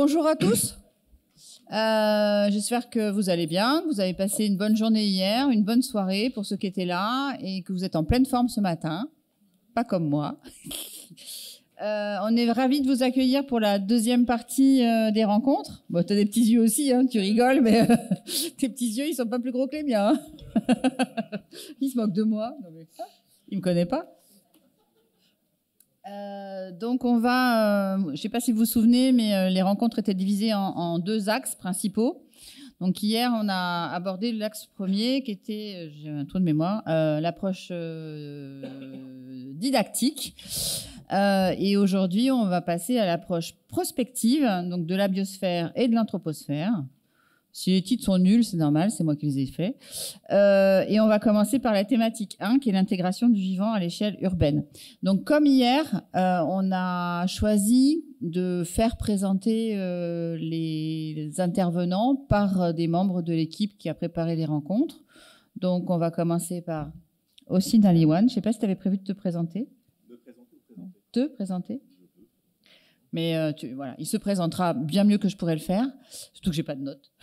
Bonjour à tous. J'espère que vous allez bien, que vous avez passé une bonne journée hier, une bonne soirée pour ceux qui étaient là et que vous êtes en pleine forme ce matin. Pas comme moi. On est ravis de vous accueillir pour la deuxième partie des rencontres. Bon, t'as des petits yeux aussi, hein, tu rigoles, mais tes petits yeux, ils sont pas plus gros que les miens. Hein. Il se moque de moi. Non, mais... Il me connaît pas. Donc on va, je sais pas si vous vous souvenez, mais les rencontres étaient divisées en deux axes principaux. Donc hier, on a abordé l'axe premier qui était, j'ai un trou de mémoire, l'approche didactique. Et aujourd'hui, on va passer à l'approche prospective, donc de la biosphère et de l'anthroposphère. Si les titres sont nuls, c'est normal, c'est moi qui les ai faits. Et on va commencer par la thématique 1, qui est l'intégration du vivant à l'échelle urbaine. Donc comme hier, on a choisi de faire présenter les intervenants par des membres de l'équipe qui a préparé les rencontres. Donc on va commencer par Ossine Aliwan. Je ne sais pas si tu avais prévu de te présenter. De présenter ou présenter ? Te présenter. Mais voilà, il se présentera bien mieux que je pourrais le faire, surtout que j'ai pas de notes.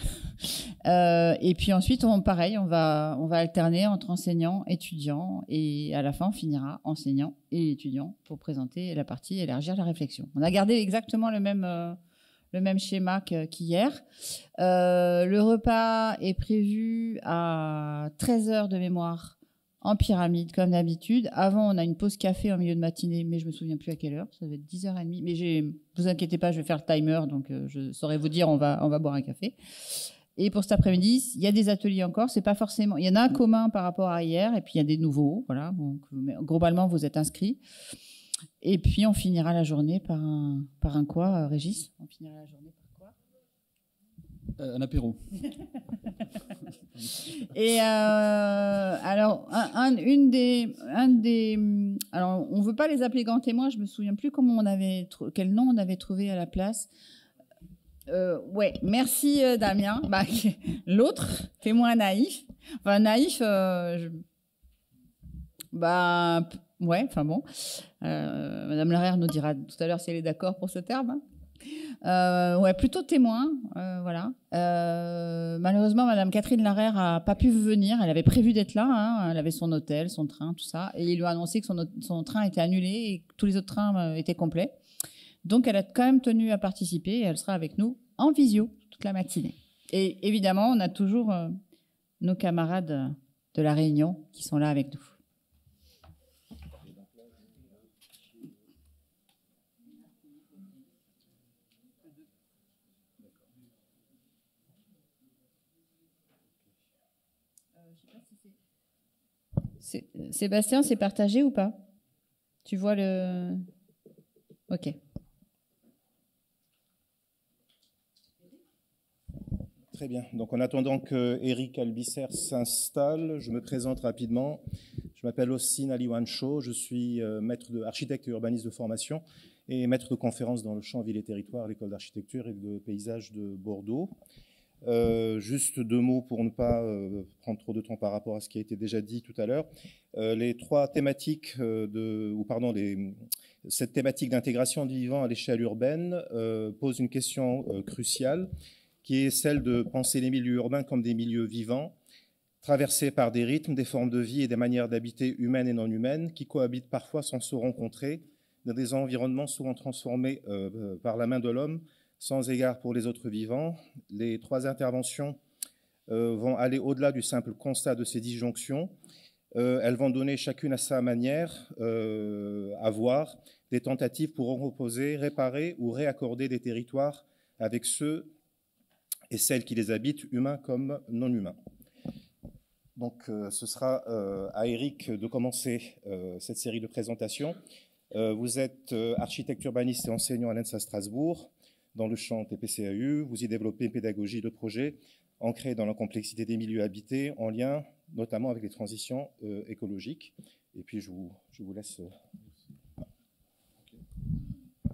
Et puis ensuite, on va alterner entre enseignants, étudiants, et à la fin, on finira enseignants et étudiants pour présenter la partie élargir la réflexion. On a gardé exactement le même schéma qu'hier. Le repas est prévu à 13h de mémoire. En pyramide, comme d'habitude. Avant, on a une pause café en milieu de matinée, mais je me souviens plus à quelle heure. Ça doit être 10h30. Mais vous inquiétez pas, je vais faire le timer, donc je saurai vous dire, on va boire un café. Et pour cet après-midi, il y a des ateliers encore. C'est pas forcément. Il y en a un commun par rapport à hier, et puis il y a des nouveaux. Voilà. Donc, globalement, vous êtes inscrits. Et puis, on finira la journée par un quoi, Régis ? On finira la journée par quoi ? Un apéro. Et alors, alors, on veut pas les appeler grands témoins. Je me souviens plus quel nom on avait trouvé à la place. Ouais, merci Damien. Bah, l'autre témoin naïf. Enfin naïf. Ouais. Enfin bon. Madame Larère nous dira tout à l'heure si elle est d'accord pour ce terme. Hein. Ouais, plutôt témoin, voilà. Malheureusement, Madame Catherine Larère a pas pu venir. Elle avait prévu d'être là. Hein. Elle avait son hôtel, son train, tout ça, et il lui a annoncé que son train était annulé et que tous les autres trains étaient complets. Donc, elle a quand même tenu à participer et elle sera avec nous en visio toute la matinée. Et évidemment, on a toujours nos camarades de la Réunion qui sont là avec nous. Sébastien, c'est partagé ou pas? Tu vois le... Ok. Très bien. Donc, en attendant que Eric Albisser s'installe, je me présente rapidement. Je m'appelle Ossine Aliwan Cho. Je suis architecte et urbaniste de formation et maître de conférence dans le champ Ville et Territoire à l'École d'architecture et de paysage de Bordeaux. Juste deux mots pour ne pas prendre trop de temps par rapport à ce qui a été déjà dit tout à l'heure. Les trois thématiques cette thématique d'intégration du vivant à l'échelle urbaine pose une question cruciale, qui est celle de penser les milieux urbains comme des milieux vivants, traversés par des rythmes, des formes de vie et des manières d'habiter humaines et non humaines, qui cohabitent parfois sans se rencontrer, dans des environnements souvent transformés par la main de l'homme, sans égard pour les autres vivants. Les trois interventions vont aller au-delà du simple constat de ces disjonctions. Elles vont donner chacune à sa manière à voir des tentatives pour reposer, réparer ou réaccorder des territoires avec ceux et celles qui les habitent, humains comme non humains. Donc ce sera à Eric de commencer cette série de présentations. Vous êtes architecte urbaniste et enseignant à l'ENSA Strasbourg, dans le champ TPCAU. Vous y développez une pédagogie de projet ancrée dans la complexité des milieux habités, en lien notamment avec les transitions écologiques. Et puis je vous laisse...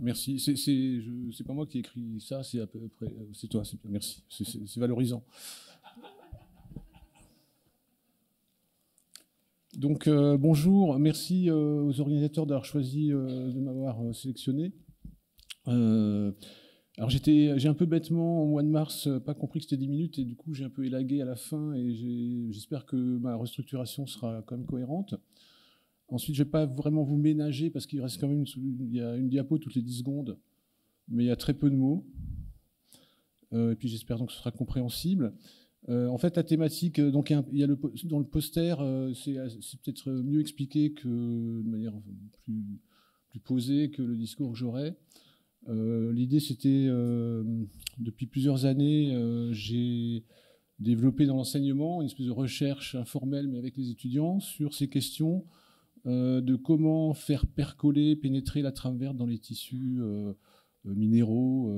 Merci. C'est pas moi qui ai écrit ça, c'est à peu près... C'est toi, merci. C'est valorisant. Donc, bonjour. Merci aux organisateurs d'avoir choisi de m'avoir sélectionné. Alors j'ai un peu bêtement, au mois de mars, pas compris que c'était 10 minutes, et du coup j'ai un peu élagué à la fin, et j'espère que ma restructuration sera quand même cohérente. Ensuite, je ne vais pas vraiment vous ménager, parce qu'il reste quand même il y a une diapo toutes les 10 secondes, mais il y a très peu de mots. Et puis j'espère donc que ce sera compréhensible. En fait, la thématique, donc il y a dans le poster, c'est peut-être mieux expliqué de manière plus posée que le discours que j'aurai. L'idée, c'était, depuis plusieurs années, j'ai développé dans l'enseignement une espèce de recherche informelle, mais avec les étudiants, sur ces questions de comment faire percoler, pénétrer la trame verte dans les tissus minéraux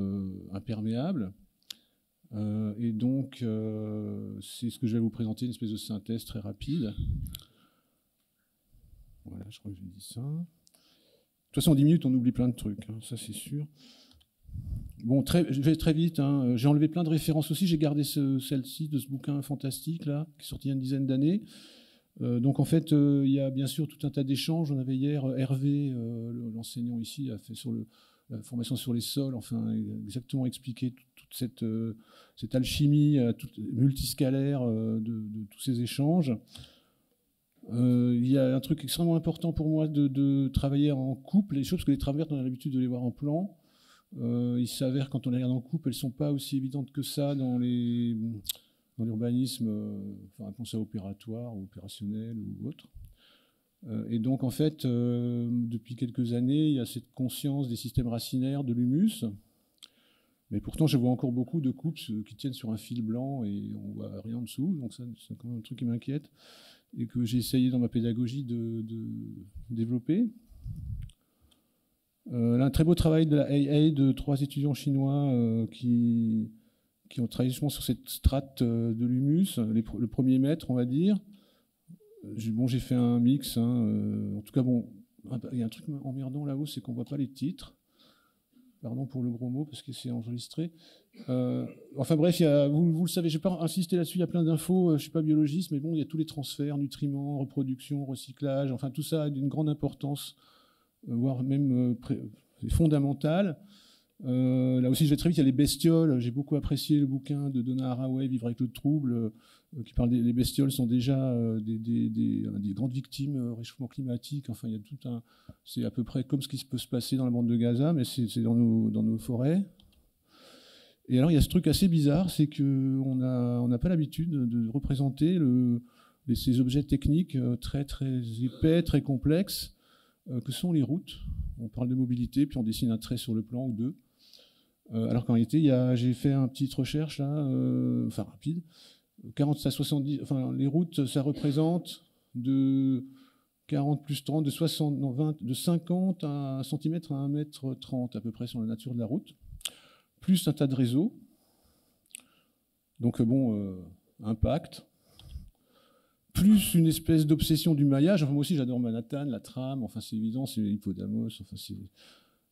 imperméables. Et donc, c'est ce que je vais vous présenter, une espèce de synthèse très rapide. Voilà, je crois que j'ai dit ça. De toute façon, en 10 minutes, on oublie plein de trucs, hein, ça c'est sûr. Bon, je vais très vite. Hein. J'ai enlevé plein de références aussi. J'ai gardé celle-ci de ce bouquin fantastique, là, qui est sorti il y a une dizaine d'années. Donc en fait, il y a bien sûr tout un tas d'échanges. On avait hier Hervé, l'enseignant ici, a fait sur la formation sur les sols, enfin exactement expliqué toute cette alchimie multiscalaire de tous ces échanges. Il y a un truc extrêmement important pour moi de travailler en couple, les choses, parce que les trames vertes, on a l'habitude de les voir en plan. Il s'avère, quand on les regarde en couple, elles ne sont pas aussi évidentes que ça dans l'urbanisme, enfin, appelons ça opératoire, ou opérationnel ou autre. Et donc, en fait, depuis quelques années, il y a cette conscience des systèmes racinaires, de l'humus. Mais pourtant, je vois encore beaucoup de couples qui tiennent sur un fil blanc et on ne voit rien en dessous. Donc ça, c'est quand même un truc qui m'inquiète et que j'ai essayé dans ma pédagogie de développer. Là, un très beau travail de la AA de 3 étudiants chinois qui ont travaillé justement sur cette strate de l'humus, le premier mètre, on va dire. J'ai fait un mix. Hein, en tout cas, bon, il y a un truc emmerdant là-haut, c'est qu'on ne voit pas les titres. Pardon pour le gros mot, parce que c'est enregistré. Enfin bref, vous le savez, je ne vais pas insister là-dessus, il y a plein d'infos. Je ne suis pas biologiste, mais bon, il y a tous les transferts, nutriments, reproduction, recyclage, enfin tout ça a d'une grande importance, voire même fondamentale. Là aussi, je vais très vite, il y a les bestioles. J'ai beaucoup apprécié le bouquin de Donna Haraway, Vivre avec le trouble, qui parle des bestioles sont déjà des grandes victimes réchauffement climatique. Enfin, il y a tout c'est à peu près comme ce qui peut se passer dans la bande de Gaza, mais c'est dans nos forêts. Et alors, il y a ce truc assez bizarre, c'est qu'on n'a pas l'habitude de représenter ces objets techniques très, très épais, très complexes, que sont les routes. On parle de mobilité, puis on dessine un trait sur le plan ou deux. Alors qu'en réalité, j'ai fait une petite recherche, là, enfin rapide. 40 à 70, enfin les routes, ça représente de 40 plus 30, de 60, non 20, de 50 à 1 cm à 1 m 30 à peu près sur la nature de la route, plus un tas de réseaux. Donc bon, impact, plus une espèce d'obsession du maillage. Enfin, moi aussi j'adore Manhattan, la tram, enfin c'est évident, c'est Hippodamos, enfin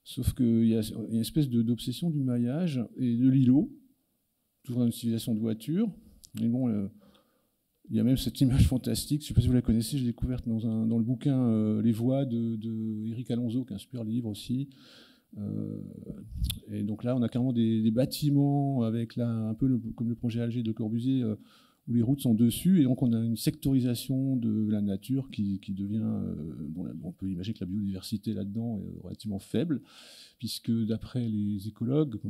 sauf qu'il y a une espèce d'obsession du maillage et de l'îlot, toujours dans une civilisation de voitures. Mais bon, il y a même cette image fantastique, je ne sais pas si vous la connaissez, j'ai découverte dans le bouquin Les Voies de Eric Alonso, qui est un super livre aussi. Et donc là, on a carrément des bâtiments avec là, un peu comme le projet Alger de Corbusier, où les routes sont dessus, et donc on a une sectorisation de la nature qui devient, on peut imaginer que la biodiversité là-dedans est relativement faible, puisque d'après les écologues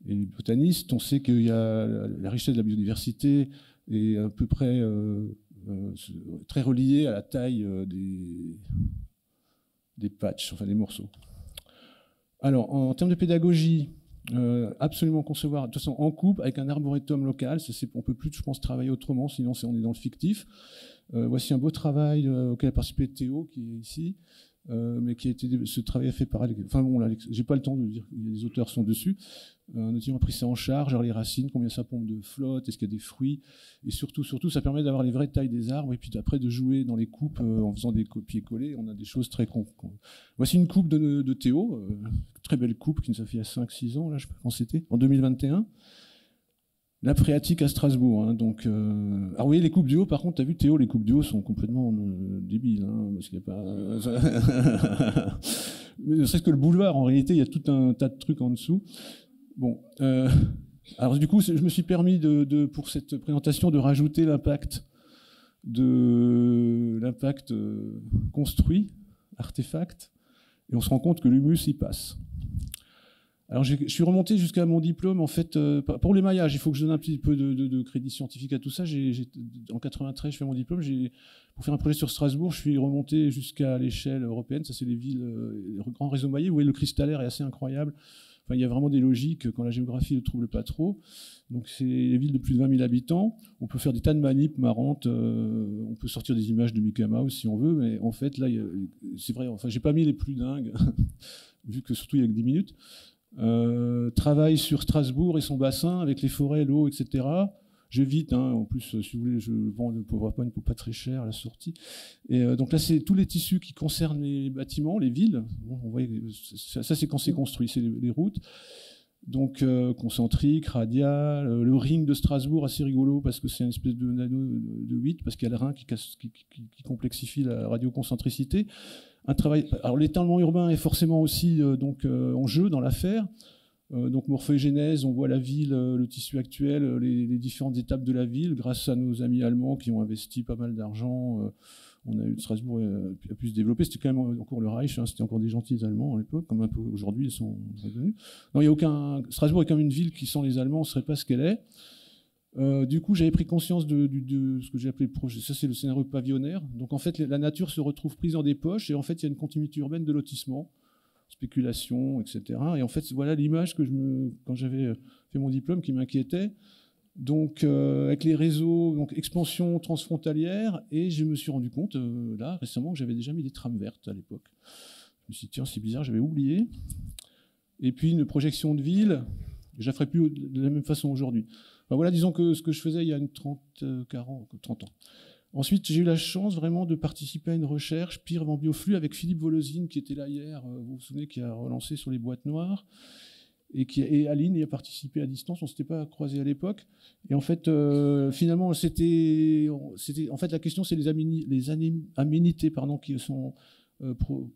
et les botanistes, on sait qu'il y a la richesse de la biodiversité est à peu près très reliée à la taille des patchs, enfin des morceaux. Alors, en termes de pédagogie, absolument concevoir, de toute façon, en couple, avec un arboretum local. On ne peut plus, je pense, travailler autrement, sinon on est dans le fictif. Voici un beau travail auquel a participé Théo, qui est ici, mais ce travail a fait par... Enfin bon, là, j'ai pas le temps de dire que les auteurs sont dessus. Un étudiant a pris ça en charge, alors les racines, combien ça pompe de flotte, est-ce qu'il y a des fruits, et surtout, ça permet d'avoir les vraies tailles des arbres, et puis après de jouer dans les coupes en faisant des copier-coller. On a des choses très... Voici une coupe de Théo, très belle coupe qui nous a fait il y a 5-6 ans, là, je sais pas quand c'était, en 2021. La phréatique à Strasbourg. Hein, donc, alors vous voyez les coupes du haut, par contre, tu as vu Théo, les coupes du haut sont complètement débiles, hein, parce qu'il n'y a pas... Mais ne serait-ce que le boulevard, en réalité, il y a tout un tas de trucs en dessous. Bon, alors du coup, je me suis permis pour cette présentation de rajouter l'impact construit, artefact, et on se rend compte que l'humus y passe. Alors je suis remonté jusqu'à mon diplôme, en fait, pour l'émaillage, il faut que je donne un petit peu de crédit scientifique à tout ça. En 93, je fais mon diplôme. Pour faire un projet sur Strasbourg, je suis remonté jusqu'à l'échelle européenne. Ça, c'est les villes, les grands réseaux maillés. Vous voyez, le cristallaire est assez incroyable. Enfin, il y a vraiment des logiques quand la géographie ne trouble pas trop. Donc, c'est les villes de plus de 20 000 habitants. On peut faire des tas de manips marrantes. On peut sortir des images de Mickey Mouse si on veut. Mais en fait, là, c'est vrai. Enfin, j'ai pas mis les plus dingues, vu que surtout il y a que 10 minutes. Travail sur Strasbourg et son bassin avec les forêts, l'eau, etc. Je vite, hein, en plus, si vous voulez, je vends le PowerPoint pour pas très cher à la sortie. Et donc là, c'est tous les tissus qui concernent les bâtiments, les villes. Bon, on voit, ça c'est quand c'est construit, c'est les routes. Donc concentrique, radial, le ring de Strasbourg, assez rigolo parce que c'est une espèce de nano de 8, parce qu'il y a le Rhin qui complexifie la radioconcentricité. Un travail. Alors l'étalement urbain est forcément aussi en jeu dans l'affaire. Donc morphogénèse, on voit la ville, le tissu actuel, les différentes étapes de la ville, grâce à nos amis allemands qui ont investi pas mal d'argent. On a eu Strasbourg a pu se développer. C'était quand même encore le Reich, hein, c'était encore des gentils Allemands à l'époque, comme un peu aujourd'hui ils sont revenus. Non, il y a aucun. Strasbourg est quand même une ville qui, sans les Allemands, ne serait pas ce qu'elle est. Du coup, j'avais pris conscience de ce que j'ai appelé le projet. Ça, c'est le scénario pavillonnaire. Donc, en fait, la nature se retrouve prise dans des poches, et en fait, il y a une continuité urbaine de lotissement, spéculation, etc. Et en fait, voilà l'image que quand j'avais fait mon diplôme, qui m'inquiétait. Donc, avec les réseaux, donc expansion transfrontalière, et je me suis rendu compte, là, récemment, que j'avais déjà mis des trames vertes à l'époque. Je me suis dit, tiens, c'est bizarre, j'avais oublié. Et puis, une projection de ville, je la ferai plus de la même façon aujourd'hui. Ben voilà, disons que ce que je faisais il y a 30 ans. Ensuite, j'ai eu la chance vraiment de participer à une recherche pire en bioflux avec Philippe Volosine, qui était là hier, vous vous souvenez, qui a relancé sur les boîtes noires. Et Aline y a participé à distance, on ne s'était pas croisés à l'époque. Et en fait, finalement, en fait, la question, c'est les aménités qui sont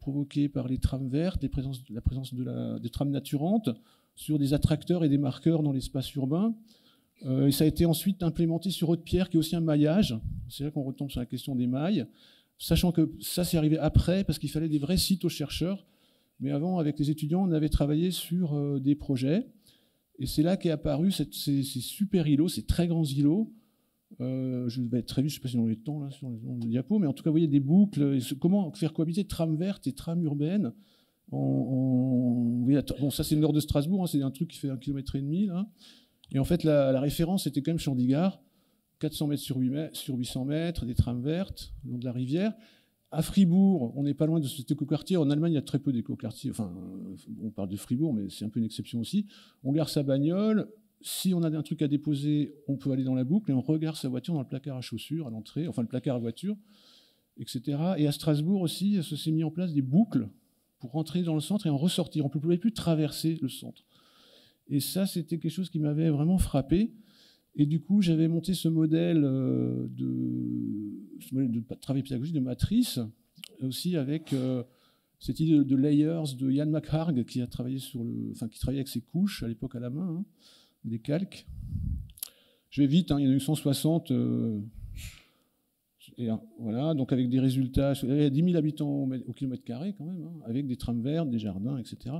provoquées par les trames vertes, la présence des trames naturantes sur des attracteurs et des marqueurs dans l'espace urbain. Et ça a été ensuite implémenté sur Haute-Pierre, qui est aussi un maillage. C'est là qu'on retombe sur la question des mailles, sachant que ça, c'est arrivé après, parce qu'il fallait des vrais sites aux chercheurs. Mais avant, avec les étudiants, on avait travaillé sur des projets. Et c'est là qu'est apparu ces super îlots, ces très grands îlots. Je vais être très vite, je ne sais pas si on a le temps là, sur le diapo, mais en tout cas, vous voyez des boucles. Comment faire cohabiter trames vertes et trames urbaines bon, ça, c'est le nord de Strasbourg, hein, c'est un truc qui fait 1,5 km là. Et en fait, la référence, c'était quand même Chandigard, 400 mètres sur 800 mètres, des trames vertes, le long de la rivière. À Fribourg, on n'est pas loin de cet écoquartier. En Allemagne, il y a très peu d'écoquartiers. Enfin, on parle de Fribourg, mais c'est un peu une exception aussi. On gare sa bagnole. Si on a un truc à déposer, on peut aller dans la boucle et on regare sa voiture dans le placard à chaussures, à l'entrée, enfin le placard à voiture, etc. Et à Strasbourg aussi, ça s'est mis en place des boucles pour rentrer dans le centre et en ressortir. On ne pouvait plus traverser le centre. Et ça, c'était quelque chose qui m'avait vraiment frappé. Et du coup, j'avais monté ce modèle de travail pédagogique, de matrice, aussi avec cette idée de layers de Jan McHarg, qui a travaillé qui travaillait avec ses couches à l'époque à la main, hein, des calques. Je vais vite, hein, il y en a eu 160. Voilà, donc avec des résultats, il y a 10 000 habitants au kilomètre carré quand même, hein, avec des trames vertes, des jardins, etc.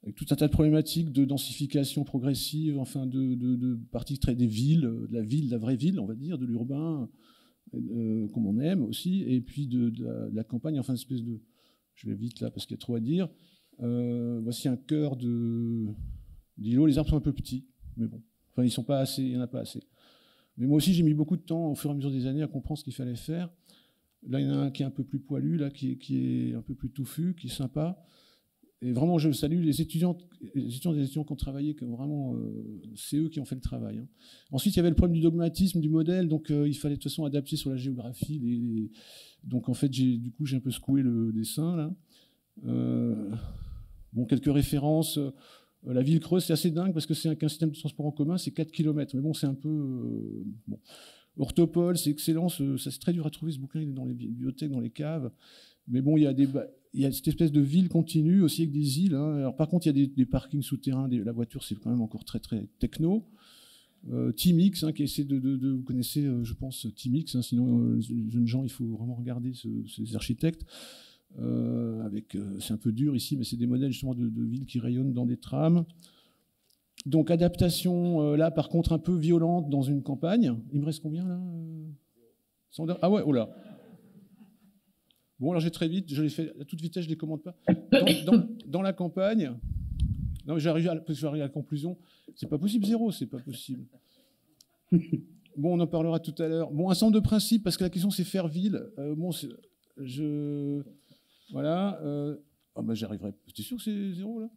Avec tout un tas de problématiques de densification progressive, enfin de parties des villes, de la vraie ville, on va dire, de l'urbain, comme on aime aussi, et puis de la campagne, enfin une espèce de... Je vais vite là parce qu'il y a trop à dire. Voici un cœur d'îlot. Les arbres sont un peu petits, mais bon, enfin ils sont pas assez, il n'y en a pas assez. Mais moi aussi j'ai mis beaucoup de temps au fur et à mesure des années à comprendre ce qu'il fallait faire. Là il y en a un qui est un peu plus poilu, là qui est un peu plus touffu, qui est sympa. Et vraiment, je salue les étudiants qui ont travaillé, que vraiment, c'est eux qui ont fait le travail. Hein. Ensuite, il y avait le problème du dogmatisme du modèle, donc il fallait de toute façon adapter sur la géographie. Donc en fait, j'ai un peu secoué le dessin là. Bon, quelques références. La ville creuse, c'est assez dingue parce que c'est un système de transport en commun, c'est 4 km. Mais bon, c'est un peu bon. Orthopole, c'est excellent. Ça, c'est très dur à trouver, ce bouquin, il est dans les bibliothèques, dans les caves. Mais bon, il y a cette espèce de ville continue aussi avec des îles. Hein. Alors, par contre, il y a des parkings souterrains. La voiture, c'est quand même encore très, très techno. Teamix, hein, qui essaie vous connaissez, je pense, Teamix. Hein, sinon, jeunes gens, il faut vraiment regarder ces architectes. C'est un peu dur ici, mais c'est des modèles justement de villes qui rayonnent dans des trams. Donc, adaptation, là, par contre, un peu violente dans une campagne. Il me reste combien, là? Ah ouais, oh là. Bon, alors j'ai très vite, je les fais à toute vitesse, je ne les commande pas. Dans la campagne, non, mais j'arrive à la conclusion, c'est pas possible, zéro, c'est pas possible. Bon, on en parlera tout à l'heure. Bon, un centre de principe, parce que la question c'est faire ville. Voilà. Ah ben j'arriverai. T'es sûr que c'est zéro, là?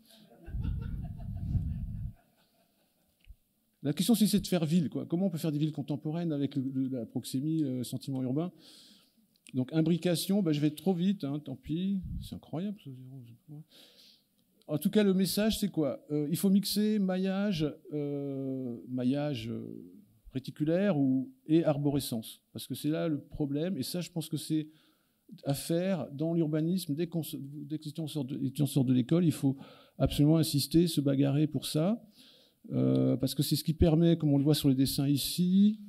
La question c'est de faire ville, quoi. Comment on peut faire des villes contemporaines avec la proxémie, le sentiment urbain? Donc, imbrication, je vais être trop vite, hein, tant pis. C'est incroyable, ce zéro. En tout cas, le message, c'est quoi? Il faut mixer maillage réticulaire et arborescence. Parce que c'est là le problème. Et ça, je pense que c'est à faire dans l'urbanisme. Dès que l'étudiant sort de l'école, il faut absolument insister, se bagarrer pour ça. Parce que c'est ce qui permet, comme on le voit sur les dessins ici,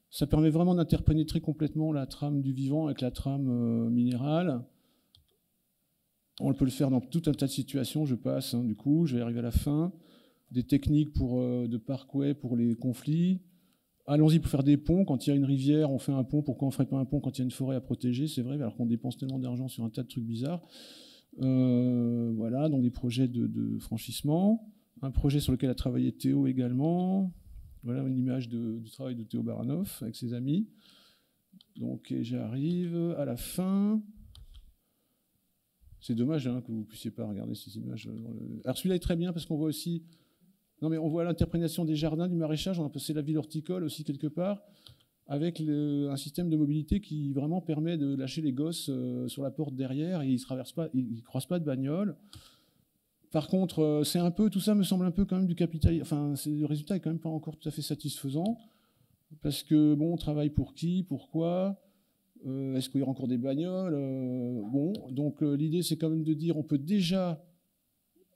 ça permet vraiment d'interpénétrer complètement la trame du vivant avec la trame minérale. On peut le faire dans tout un tas de situations, je passe, hein, du coup, je vais arriver à la fin. Des techniques de parkway pour les conflits. Allons-y pour faire des ponts. Quand il y a une rivière, on fait un pont. Pourquoi on ne ferait pas un pont quand il y a une forêt à protéger? C'est vrai, alors qu'on dépense tellement d'argent sur un tas de trucs bizarres. Voilà, donc des projets de franchissement. Un projet sur lequel a travaillé Théo également. Voilà une image du travail de Théo Baranov avec ses amis. Donc j'arrive à la fin. C'est dommage hein, que vous ne puissiez pas regarder ces images. Alors celui-là est très bien parce qu'on voit aussi... Non mais on voit l'interprétation des jardins, du maraîchage, on a passé la ville horticole aussi quelque part, avec un système de mobilité qui vraiment permet de lâcher les gosses sur la porte derrière et ils ne croisent pas de bagnole. Par contre, c'est un peu, tout ça me semble un peu quand même du capital. Enfin, le résultat est quand même pas encore tout à fait satisfaisant, parce que bon, on travaille pour qui, pourquoi, est-ce qu'il y aura encore des bagnoles, bon, donc l'idée c'est quand même de dire, on peut déjà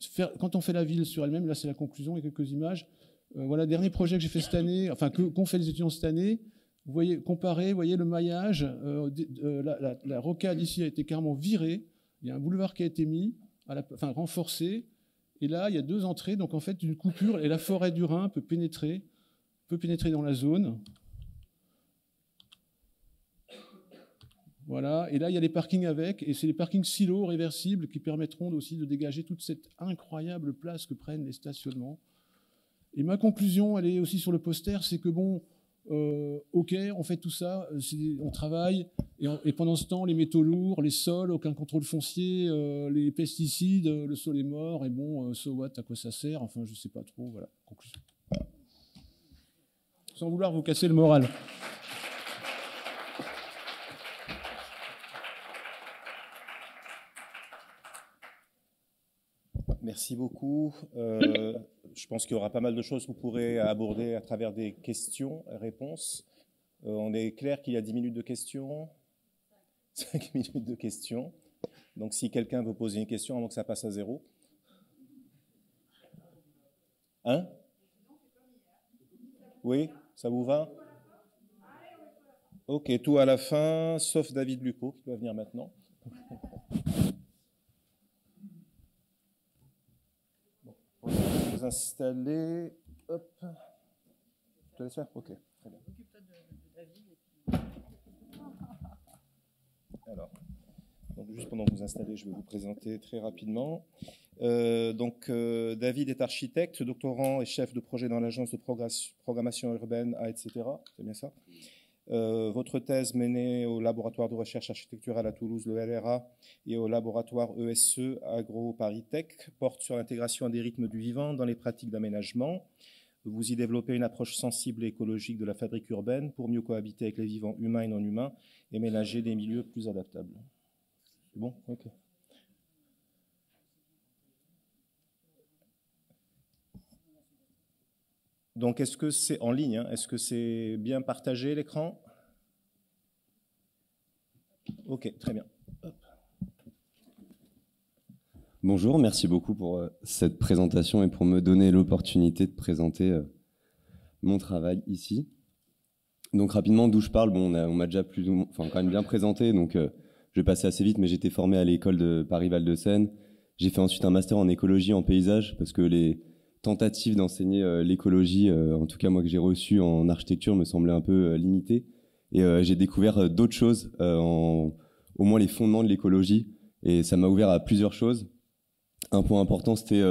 faire, quand on fait la ville sur elle-même, là c'est la conclusion et quelques images. Voilà, dernier projet que j'ai fait cette année, enfin qu'ont fait les étudiants cette année. Vous voyez, comparez, vous voyez le maillage, la rocade ici a été carrément virée. Il y a un boulevard qui a été mis. Renforcé. Et là, il y a deux entrées, donc en fait, une coupure, et la forêt du Rhin peut pénétrer dans la zone. Voilà, et là, il y a les parkings avec, et c'est les parkings silos réversibles qui permettront aussi de dégager toute cette incroyable place que prennent les stationnements. Et ma conclusion, elle est aussi sur le poster, c'est que bon, ok, on fait tout ça, on travaille, et pendant ce temps, les métaux lourds, les sols, aucun contrôle foncier, les pesticides, le sol est mort, et bon, so what, à quoi ça sert? Enfin, je sais pas trop, voilà, conclusion. Sans vouloir vous casser le moral. Merci beaucoup. Je pense qu'il y aura pas mal de choses que vous pourrez aborder à travers des questions et réponses. On est clair qu'il y a 10 minutes de questions, 5 minutes de questions. Donc si quelqu'un veut poser une question avant que ça passe à zéro. Hein? Oui, ça vous va? Ok, tout à la fin, sauf David Lucot qui doit venir maintenant. Vous installer. Hop. Je te laisse faire? Ok, très bien. Alors, donc juste pendant que vous installez, je vais vous présenter très rapidement. David est architecte, doctorant et chef de projet dans l'agence de programmation urbaine, etc. C'est bien ça? Votre thèse menée au laboratoire de recherche architecturale à Toulouse, le LRA, et au laboratoire ESE Agro-Paris-Tech porte sur l'intégration des rythmes du vivant dans les pratiques d'aménagement. Vous y développez une approche sensible et écologique de la fabrique urbaine pour mieux cohabiter avec les vivants humains et non humains et ménager des milieux plus adaptables. C'est bon? Ok. Donc, est-ce que c'est en ligne, hein? Est-ce que c'est bien partagé l'écran? Ok, très bien. Bonjour, merci beaucoup pour cette présentation et pour me donner l'opportunité de présenter mon travail ici. Donc rapidement, d'où je parle, bon, on m'a déjà quand même bien présenté, donc je vais passer assez vite, mais j'ai été formé à l'école de Paris-Val-de-Seine. J'ai fait ensuite un master en écologie, en paysage, parce que les tentatives d'enseigner l'écologie, en tout cas moi que j'ai reçu en architecture, me semblaient un peu limitées. Et j'ai découvert d'autres choses, au moins les fondements de l'écologie, et ça m'a ouvert à plusieurs choses. Un point important, c'était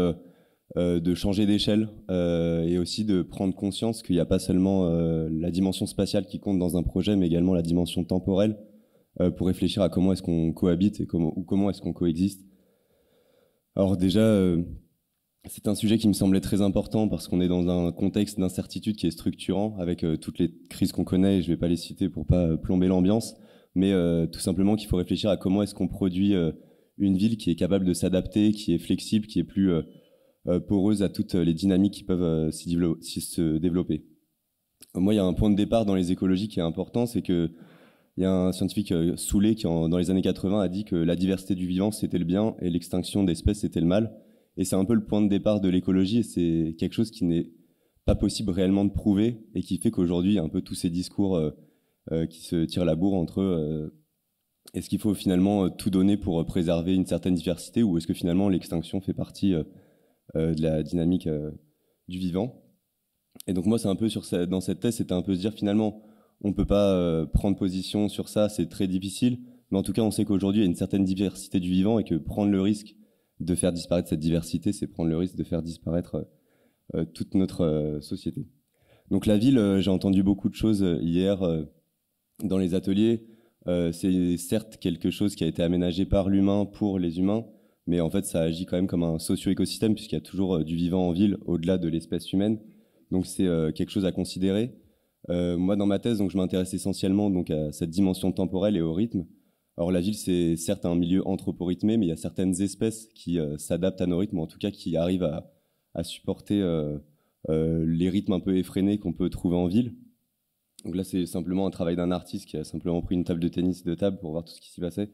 de changer d'échelle et aussi de prendre conscience qu'il n'y a pas seulement la dimension spatiale qui compte dans un projet, mais également la dimension temporelle pour réfléchir à comment est-ce qu'on cohabite et comment est-ce qu'on coexiste. Alors déjà, c'est un sujet qui me semblait très important parce qu'on est dans un contexte d'incertitude qui est structurant avec toutes les crises qu'on connaît, et je ne vais pas les citer pour pas plomber l'ambiance, mais tout simplement qu'il faut réfléchir à comment est-ce qu'on produit une ville qui est capable de s'adapter, qui est flexible, qui est plus poreuse à toutes les dynamiques qui peuvent se développer. Moi, il y a un point de départ dans les écologies qui est important, c'est que il y a un scientifique, Soulet, qui dans les années 80 a dit que la diversité du vivant c'était le bien et l'extinction d'espèces c'était le mal. Et c'est un peu le point de départ de l'écologie, et c'est quelque chose qui n'est pas possible réellement de prouver et qui fait qu'aujourd'hui il y a un peu tous ces discours qui se tirent la bourre entre est-ce qu'il faut finalement tout donner pour préserver une certaine diversité, ou est-ce que finalement l'extinction fait partie de la dynamique du vivant. Et donc moi, c'est un peu dans cette thèse, c'était un peu se dire finalement, on ne peut pas prendre position sur ça, c'est très difficile, mais en tout cas, on sait qu'aujourd'hui, il y a une certaine diversité du vivant et que prendre le risque de faire disparaître cette diversité, c'est prendre le risque de faire disparaître toute notre société. Donc la ville, j'ai entendu beaucoup de choses hier dans les ateliers. C'est certes quelque chose qui a été aménagé par l'humain pour les humains, mais en fait ça agit quand même comme un socio-écosystème puisqu'il y a toujours du vivant en ville au-delà de l'espèce humaine. Donc c'est quelque chose à considérer. Moi dans ma thèse, donc, je m'intéresse essentiellement donc, à cette dimension temporelle et au rythme. Alors la ville c'est certes un milieu anthroporythmé, mais il y a certaines espèces qui s'adaptent à nos rythmes, ou en tout cas qui arrivent à supporter les rythmes un peu effrénés qu'on peut trouver en ville. Donc là, c'est simplement un travail d'un artiste qui a simplement pris une table de tennis de table pour voir tout ce qui s'y passait.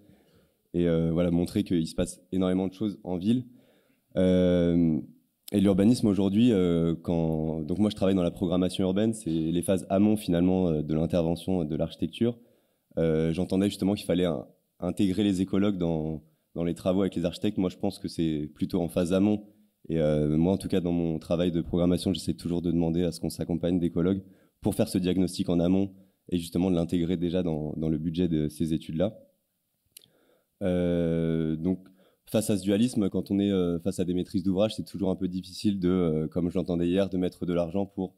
Et voilà, montrer qu'il se passe énormément de choses en ville. Et l'urbanisme aujourd'hui, donc moi je travaille dans la programmation urbaine, c'est les phases amont finalement de l'intervention de l'architecture. J'entendais justement qu'il fallait intégrer les écologues dans les travaux avec les architectes. Moi je pense que c'est plutôt en phase amont. Et moi en tout cas dans mon travail de programmation, j'essaie toujours de demander à ce qu'on s'accompagne d'écologues pour faire ce diagnostic en amont et justement de l'intégrer déjà dans le budget de ces études-là. Donc, face à ce dualisme, quand on est face à des maîtrises d'ouvrage, c'est toujours un peu difficile comme je l'entendais hier, de mettre de l'argent pour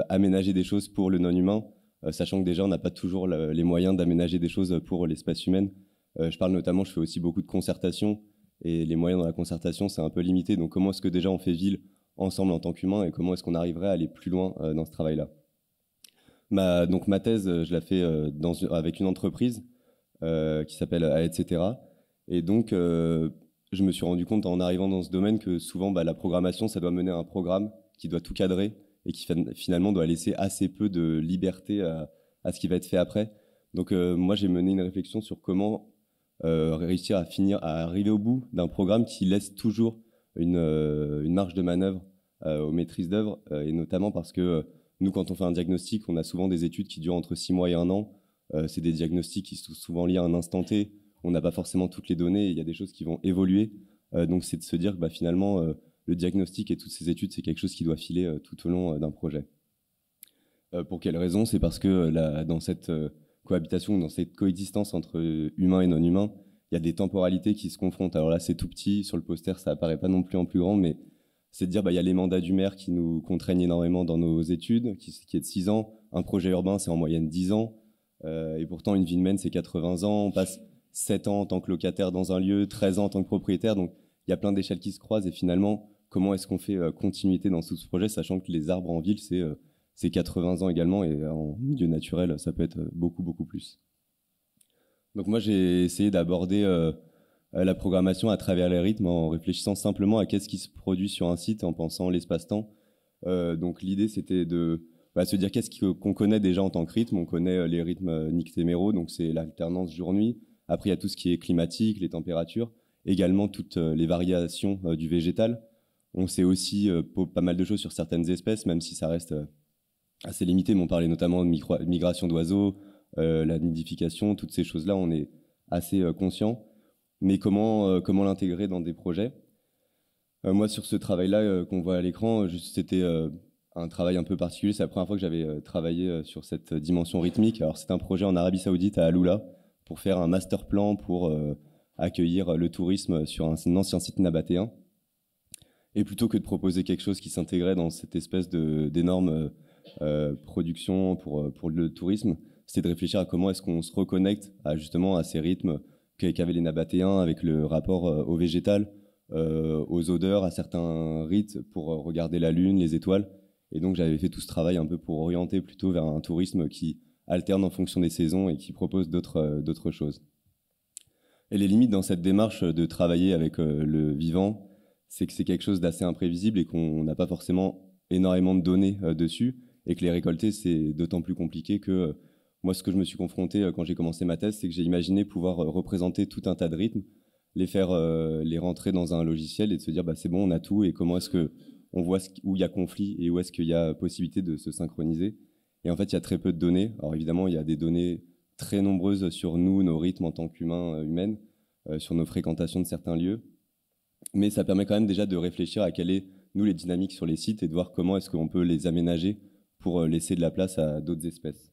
aménager des choses pour le non-humain, sachant que déjà on n'a pas toujours les moyens d'aménager des choses pour l'espèce humaine. Je fais aussi beaucoup de concertation, et les moyens dans la concertation, c'est un peu limité. Donc comment est-ce que déjà on fait ville ensemble en tant qu'humain, et comment est-ce qu'on arriverait à aller plus loin dans ce travail-là? Donc ma thèse, je la fais avec une entreprise qui s'appelle etc. Et donc, je me suis rendu compte en arrivant dans ce domaine que souvent, la programmation, ça doit mener à un programme qui doit tout cadrer et qui finalement doit laisser assez peu de liberté à ce qui va être fait après. Donc, moi, j'ai mené une réflexion sur comment réussir à arriver au bout d'un programme qui laisse toujours une marge de manœuvre aux maîtrises d'œuvre, et notamment parce que nous, quand on fait un diagnostic, on a souvent des études qui durent entre 6 mois et 1 an. C'est des diagnostics qui sont souvent liés à un instant T. On n'a pas forcément toutes les données, et il y a des choses qui vont évoluer. Donc c'est de se dire que finalement, le diagnostic et toutes ces études, c'est quelque chose qui doit filer tout au long d'un projet. Pour quelle raison? C'est parce que dans cette cohabitation, dans cette coexistence entre humains et non-humains, il y a des temporalités qui se confrontent. Alors là, c'est tout petit, sur le poster, ça apparaît pas non plus en plus grand, mais c'est de dire il y a les mandats du maire qui nous contraignent énormément dans nos études, qui est de 6 ans. Un projet urbain, c'est en moyenne 10 ans. Et pourtant, une vie humaine, c'est 80 ans. On passe 7 ans en tant que locataire dans un lieu, 13 ans en tant que propriétaire. Donc, il y a plein d'échelles qui se croisent. Et finalement, comment est-ce qu'on fait continuité dans tout ce projet, sachant que les arbres en ville, c'est 80 ans également. Et en milieu naturel, ça peut être beaucoup, beaucoup plus. Donc moi, j'ai essayé d'aborder la programmation à travers les rythmes en réfléchissant simplement à qu'est-ce qui se produit sur un site, en pensant l'espace-temps. Donc l'idée, c'était de se dire qu'est-ce qu'on connaît déjà en tant que rythme. On connaît les rythmes nictéméraux, donc c'est l'alternance jour-nuit. Après, il y a tout ce qui est climatique, les températures, également toutes les variations du végétal. On sait aussi pas mal de choses sur certaines espèces, même si ça reste assez limité, mais on parlait notamment de migration d'oiseaux, la nidification, toutes ces choses-là, on est assez conscient. Mais comment l'intégrer dans des projets? Moi, sur ce travail-là qu'on voit à l'écran, c'était un travail un peu particulier. C'est la première fois que j'avais travaillé sur cette dimension rythmique. Alors, c'est un projet en Arabie Saoudite, à Aloula, pour faire un master plan pour accueillir le tourisme sur un ancien site nabatéen. Et plutôt que de proposer quelque chose qui s'intégrait dans cette espèce d'énorme production pour le tourisme, c'était de réfléchir à comment est-ce qu'on se reconnecte justement à ces rythmes qu'avaient les nabatéens, avec le rapport au végétal, aux odeurs, à certains rites pour regarder la lune, les étoiles. Et donc j'avais fait tout ce travail un peu pour orienter plutôt vers un tourisme qui alterne en fonction des saisons et qui propose d'autres choses. Et les limites dans cette démarche de travailler avec le vivant, c'est que c'est quelque chose d'assez imprévisible et qu'on n'a pas forcément énormément de données dessus, et que les récolter, c'est d'autant plus compliqué que moi, ce que je me suis confronté quand j'ai commencé ma thèse, c'est que j'ai imaginé pouvoir représenter tout un tas de rythmes, les rentrer dans un logiciel et de se dire c'est bon, on a tout, et comment est-ce que on voit où il y a conflit et où est-ce qu'il y a possibilité de se synchroniser. Et en fait, il y a très peu de données. Alors évidemment, il y a des données très nombreuses sur nous, nos rythmes en tant qu'humains, humaines, sur nos fréquentations de certains lieux. Mais ça permet quand même déjà de réfléchir à quelles sont, nous, les dynamiques sur les sites et de voir comment est-ce qu'on peut les aménager pour laisser de la place à d'autres espèces.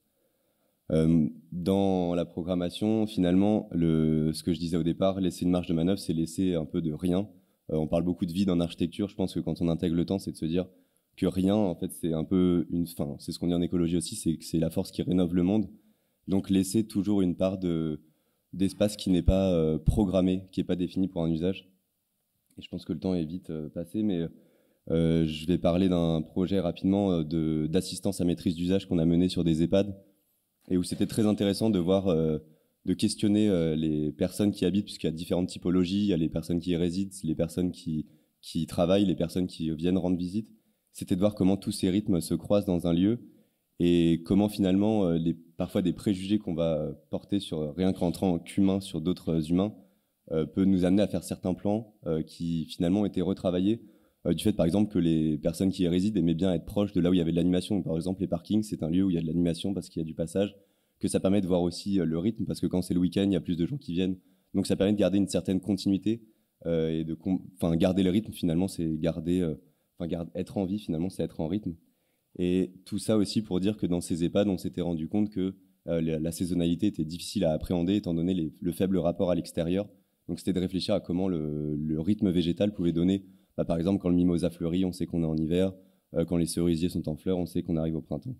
Dans la programmation, finalement, ce que je disais au départ, laisser une marge de manœuvre, c'est laisser un peu de rien. On parle beaucoup de vide en architecture. Je pense que quand on intègre le temps, c'est de se dire que rien, en fait, c'est un peu c'est ce qu'on dit en écologie aussi, c'est que c'est la force qui rénove le monde. Donc laisser toujours une part d'espace qui n'est pas programmé, qui n'est pas défini pour un usage. Et je pense que le temps est vite passé, mais je vais parler d'un projet rapidement d'assistance à maîtrise d'usage qu'on a mené sur des EHPAD, et où c'était très intéressant de voir, de questionner les personnes qui habitent, puisqu'il y a différentes typologies. Il y a les personnes qui y résident, les personnes qui travaillent, les personnes qui viennent rendre visite. C'était de voir comment tous ces rythmes se croisent dans un lieu, et comment finalement parfois des préjugés qu'on va porter sur rien qu'en tant qu'humain sur d'autres humains peut nous amener à faire certains plans qui finalement étaient retravaillés du fait par exemple que les personnes qui y résident aimaient bien être proches de là où il y avait de l'animation. Par exemple, les parkings, c'est un lieu où il y a de l'animation parce qu'il y a du passage, que ça permet de voir aussi le rythme, parce que quand c'est le week-end, il y a plus de gens qui viennent. Donc ça permet de garder une certaine continuité et garder le rythme, finalement, c'est être en vie, finalement, c'est être en rythme. Et tout ça aussi pour dire que dans ces EHPAD, on s'était rendu compte que la saisonnalité était difficile à appréhender étant donné le faible rapport à l'extérieur. Donc c'était de réfléchir à comment le rythme végétal pouvait donner, par exemple, quand le mimosa fleurit, on sait qu'on est en hiver, quand les cerisiers sont en fleurs, on sait qu'on arrive au printemps.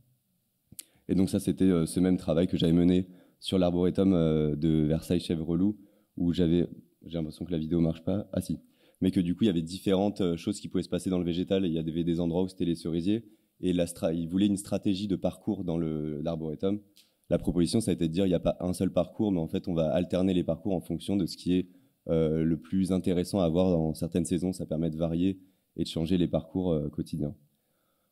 Et donc ça, c'était ce même travail que j'avais mené sur l'arboretum de Versailles-Chèvreloup, où j'ai l'impression que la vidéo marche pas, ah si, mais que du coup, il y avait différentes choses qui pouvaient se passer dans le végétal, et il y avait des endroits où c'était les cerisiers, et ils voulaient une stratégie de parcours dans l'arboretum. La proposition, ça a été de dire, il n'y a pas un seul parcours, mais en fait, on va alterner les parcours en fonction de ce qui est le plus intéressant à voir dans certaines saisons. Ça permet de varier et de changer les parcours quotidiens.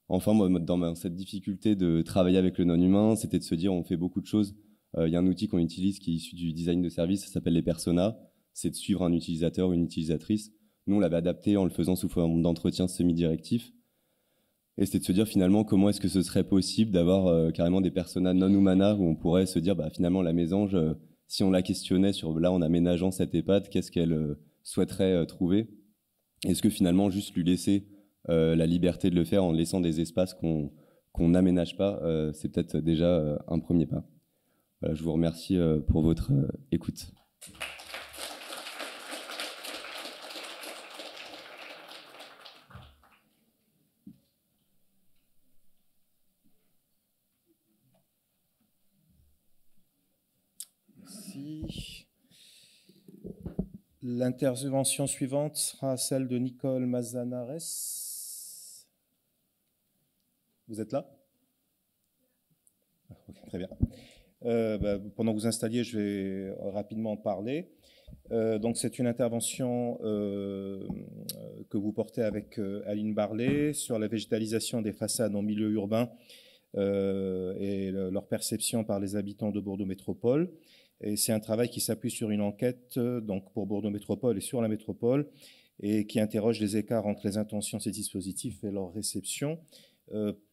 Enfin, moi, dans cette difficulté de travailler avec le non-humain, c'était de se dire, on fait beaucoup de choses. Il y a un outil qu'on utilise qui est issu du design de service, ça s'appelle les personas. C'est de suivre un utilisateur ou une utilisatrice. Nous, on l'avait adapté en le faisant sous forme d'entretien semi-directif. Et c'était de se dire finalement comment est-ce que ce serait possible d'avoir carrément des personas non-humana où on pourrait se dire finalement la mésange, si on la questionnait sur en aménageant cette EHPAD, qu'est-ce qu'elle souhaiterait trouver? Est-ce que finalement juste lui laisser la liberté de le faire en laissant des espaces qu'on n'aménage pas, c'est peut-être déjà un premier pas. Voilà, je vous remercie pour votre écoute. L'intervention suivante sera celle de Nicole Mazanares. Vous êtes là? Okay, très bien. Pendant que vous installiez, je vais rapidement en parler. Donc, c'est une intervention que vous portez avec Aline Barlet sur la végétalisation des façades en milieu urbain et leur perception par les habitants de Bordeaux Métropole. Et c'est un travail qui s'appuie sur une enquête donc pour Bordeaux Métropole et sur la métropole, et qui interroge les écarts entre les intentions de ces dispositifs et leur réception.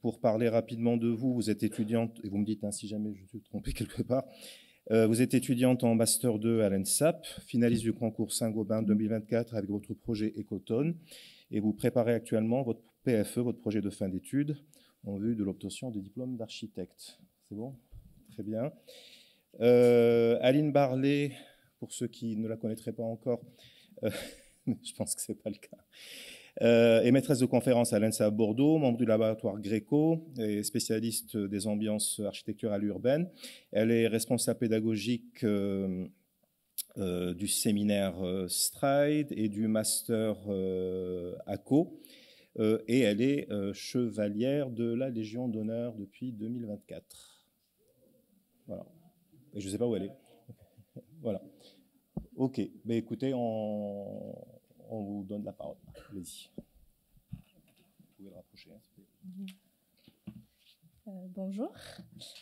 Pour parler rapidement de vous, vous êtes étudiante, et vous me dites hein, si jamais je me suis trompé quelque part, vous êtes étudiante en Master 2 à l'ENSAP, finaliste du concours Saint-Gobain 2024 avec votre projet Ecotone, et vous préparez actuellement votre PFE, votre projet de fin d'études, en vue de l'obtention du diplôme d'architecte. C'est bon? Très bien. Aline Barlet, pour ceux qui ne la connaîtraient pas encore, je pense que ce n'est pas le cas, est maîtresse de conférence à l'ENSA Bordeaux, membre du laboratoire Gréco et spécialiste des ambiances architecturales urbaines. Elle est responsable pédagogique du séminaire Stride et du master ACO. Et elle est chevalière de la Légion d'honneur depuis 2024. Voilà. Et je ne sais pas où elle est. Voilà. OK. Mais écoutez, on vous donne la parole. Allez-y. Vous pouvez le rapprocher. Bonjour.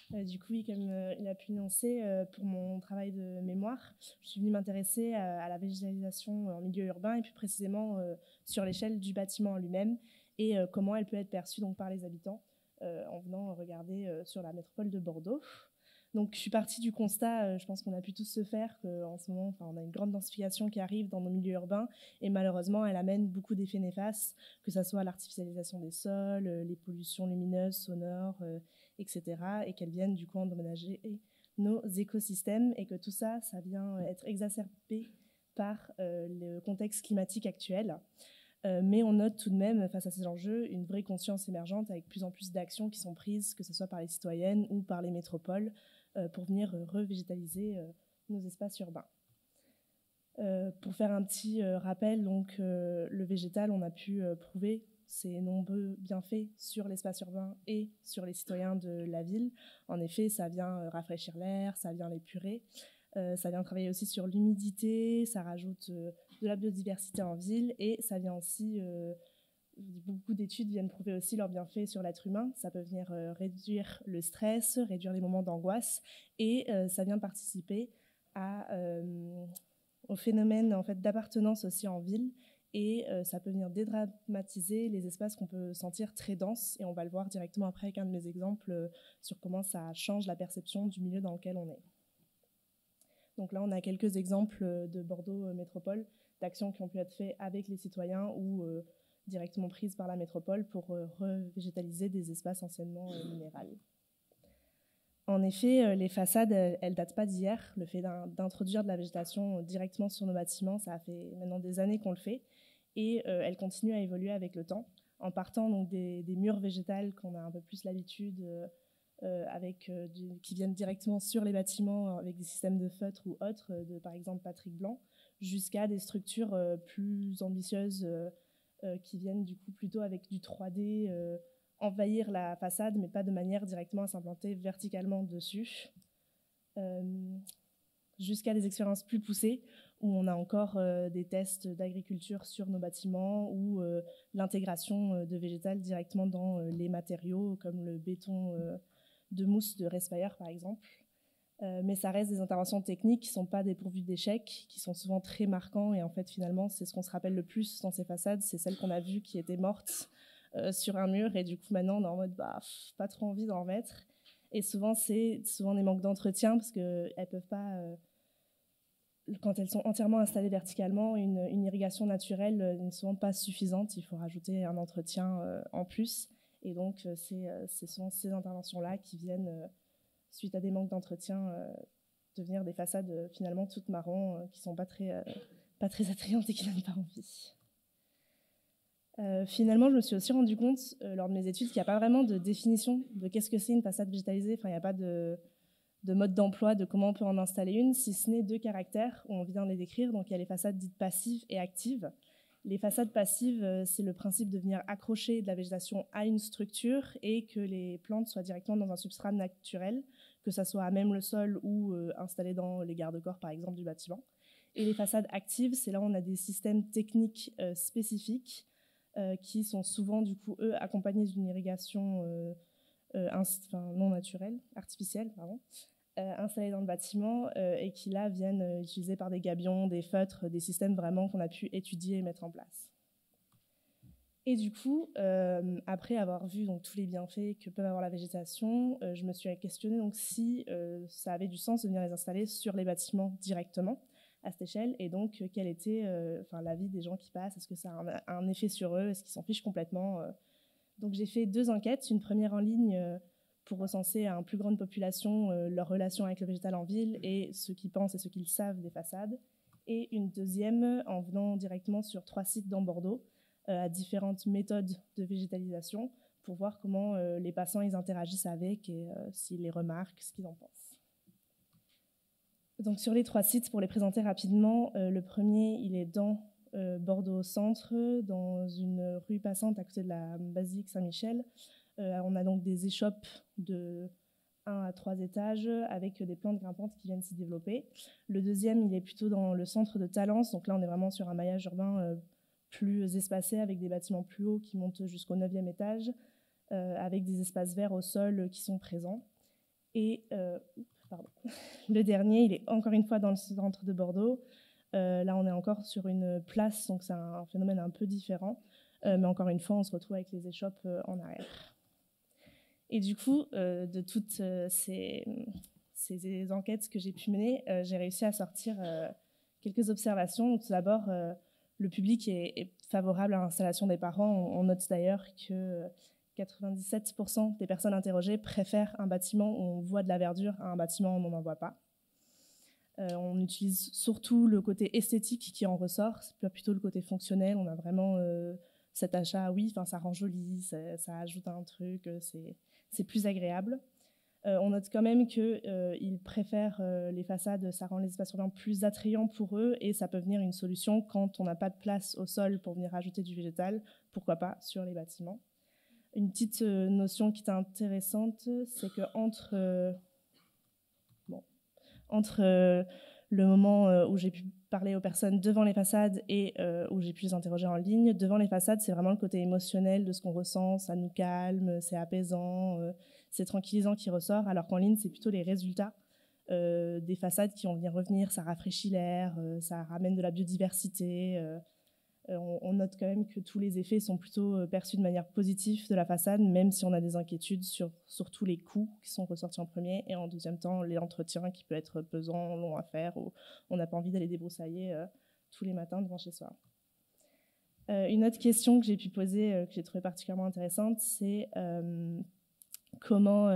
Du coup, oui, comme il a pu énoncer, pour mon travail de mémoire, je suis venue m'intéresser à la végétalisation en milieu urbain et plus précisément sur l'échelle du bâtiment en lui-même et comment elle peut être perçue donc, par les habitants en venant regarder sur la métropole de Bordeaux. Donc, je suis partie du constat, je pense qu'on a pu tous se faire, qu'en ce moment, on a une grande densification qui arrive dans nos milieux urbains et malheureusement, elle amène beaucoup d'effets néfastes, que ce soit l'artificialisation des sols, les pollutions lumineuses, sonores, etc. et qu'elles viennent du coup endommager nos écosystèmes et que tout ça, ça vient être exacerbé par le contexte climatique actuel. Mais on note tout de même, face à ces enjeux, une vraie conscience émergente avec plus en plus d'actions qui sont prises, que ce soit par les citoyennes ou par les métropoles, pour venir revégétaliser nos espaces urbains. Pour faire un petit rappel, donc, le végétal, on a pu prouver ses nombreux bienfaits sur l'espace urbain et sur les citoyens de la ville. En effet, ça vient rafraîchir l'air, ça vient l'épurer. Ça vient travailler aussi sur l'humidité, ça rajoute de la biodiversité en ville et ça vient aussi, beaucoup d'études viennent prouver aussi leurs bienfaits sur l'être humain. Ça peut venir réduire le stress, réduire les moments d'angoisse et ça vient participer au phénomène en fait, d'appartenance aussi en ville et ça peut venir dédramatiser les espaces qu'on peut sentir très denses et on va le voir directement après avec un de mes exemples sur comment ça change la perception du milieu dans lequel on est. Donc là, on a quelques exemples de Bordeaux Métropole, d'actions qui ont pu être faites avec les citoyens ou directement prises par la métropole pour revégétaliser des espaces anciennement minérales. En effet, les façades, elles ne datent pas d'hier. Le fait d'introduire de la végétation directement sur nos bâtiments, ça fait maintenant des années qu'on le fait et elles continuent à évoluer avec le temps. En partant donc, des murs végétales qu'on a un peu plus l'habitude qui viennent directement sur les bâtiments avec des systèmes de feutres ou autres, de par exemple Patrick Blanc, jusqu'à des structures plus ambitieuses qui viennent du coup plutôt avec du 3D, envahir la façade, mais pas de manière directement à s'implanter verticalement dessus, jusqu'à des expériences plus poussées où on a encore des tests d'agriculture sur nos bâtiments ou l'intégration de végétal directement dans les matériaux comme le béton de mousse de Respire par exemple. Mais ça reste des interventions techniques qui ne sont pas dépourvues d'échecs, qui sont souvent très marquants et en fait finalement c'est ce qu'on se rappelle le plus dans ces façades, c'est celles qu'on a vues qui étaient mortes sur un mur et du coup maintenant on est en mode pas trop envie d'en remettre et souvent c'est des manques d'entretien parce qu'elles peuvent pas quand elles sont entièrement installées verticalement, une irrigation naturelle n'est souvent pas suffisante, il faut rajouter un entretien en plus et donc ce sont ces interventions-là qui viennent suite à des manques d'entretien devenir des façades finalement toutes marron qui sont pas très attrayantes et qui donnent pas envie. Finalement, je me suis aussi rendu compte lors de mes études qu'il n'y a pas vraiment de définition de qu'est-ce que c'est une façade végétalisée. Enfin, il n'y a pas de mode d'emploi, de comment on peut en installer une, si ce n'est deux caractères où on vient de les décrire. Donc, il y a les façades dites passives et actives. Les façades passives, c'est le principe de venir accrocher de la végétation à une structure et que les plantes soient directement dans un substrat naturel, que ça soit à même le sol ou installé dans les garde-corps, par exemple, du bâtiment. Et les façades actives, c'est là où on a des systèmes techniques spécifiques qui sont souvent, du coup, eux, accompagnés d'une irrigation non naturelle, artificielle, pardon, installés dans le bâtiment et qui là viennent utilisés par des gabions, des feutres, des systèmes vraiment qu'on a pu étudier et mettre en place. Et du coup, après avoir vu donc, tous les bienfaits que peut avoir la végétation, je me suis questionnée donc, si ça avait du sens de venir les installer sur les bâtiments directement à cette échelle, et donc quel était l'avis des gens qui passent, est-ce que ça a un effet sur eux, est-ce qu'ils s'en fichent complètement. Donc j'ai fait 2 enquêtes, une première en ligne pour recenser à une plus grande population leur relation avec le végétal en ville et ce qu'ils pensent et ce qu'ils savent des façades, et une deuxième en venant directement sur 3 sites dans Bordeaux, à différentes méthodes de végétalisation pour voir comment les passants ils interagissent avec et s'ils les remarquent, ce qu'ils en pensent. Donc sur les 3 sites, pour les présenter rapidement, le premier il est dans Bordeaux Centre, dans une rue passante à côté de la basilique Saint-Michel. On a donc des échoppes de 1 à 3 étages avec des plantes grimpantes qui viennent s'y développer. Le deuxième il est plutôt dans le centre de Talence, donc là on est vraiment sur un maillage urbain plus espacés, avec des bâtiments plus hauts qui montent jusqu'au 9e étage, avec des espaces verts au sol qui sont présents. Et le dernier, il est encore une fois dans le centre de Bordeaux. Là, on est encore sur une place, donc c'est un phénomène un peu différent. Mais encore une fois, on se retrouve avec les échoppes en arrière. Et du coup, de toutes ces enquêtes que j'ai pu mener, j'ai réussi à sortir quelques observations. Tout d'abord, le public est favorable à l'installation des parents. On note d'ailleurs que 97% des personnes interrogées préfèrent un bâtiment où on voit de la verdure à un bâtiment où on n'en voit pas. On utilise surtout le côté esthétique qui en ressort, c'est plutôt le côté fonctionnel. On a vraiment cet achat, oui, ça rend joli, ça ajoute un truc, c'est plus agréable. On note quand même qu'ils préfèrent les façades, ça rend les espaces urbains plus attrayants pour eux et ça peut venir une solution quand on n'a pas de place au sol pour venir ajouter du végétal, pourquoi pas sur les bâtiments. Une petite notion qui est intéressante, c'est qu'entre le moment où j'ai pu parler aux personnes devant les façades et où j'ai pu les interroger en ligne, devant les façades, c'est vraiment le côté émotionnel de ce qu'on ressent, ça nous calme, c'est apaisant, c'est tranquillisant qui ressort, alors qu'en ligne, c'est plutôt les résultats des façades qui vont venir revenir, ça rafraîchit l'air, ça ramène de la biodiversité. On note quand même que tous les effets sont plutôt perçus de manière positive de la façade, même si on a des inquiétudes sur tous les coûts qui sont ressortis en premier, et en deuxième temps, l'entretien qui peut être pesant, long à faire, ou on n'a pas envie d'aller débroussailler tous les matins devant chez soi. Une autre question que j'ai pu poser, que j'ai trouvée particulièrement intéressante, c'est comment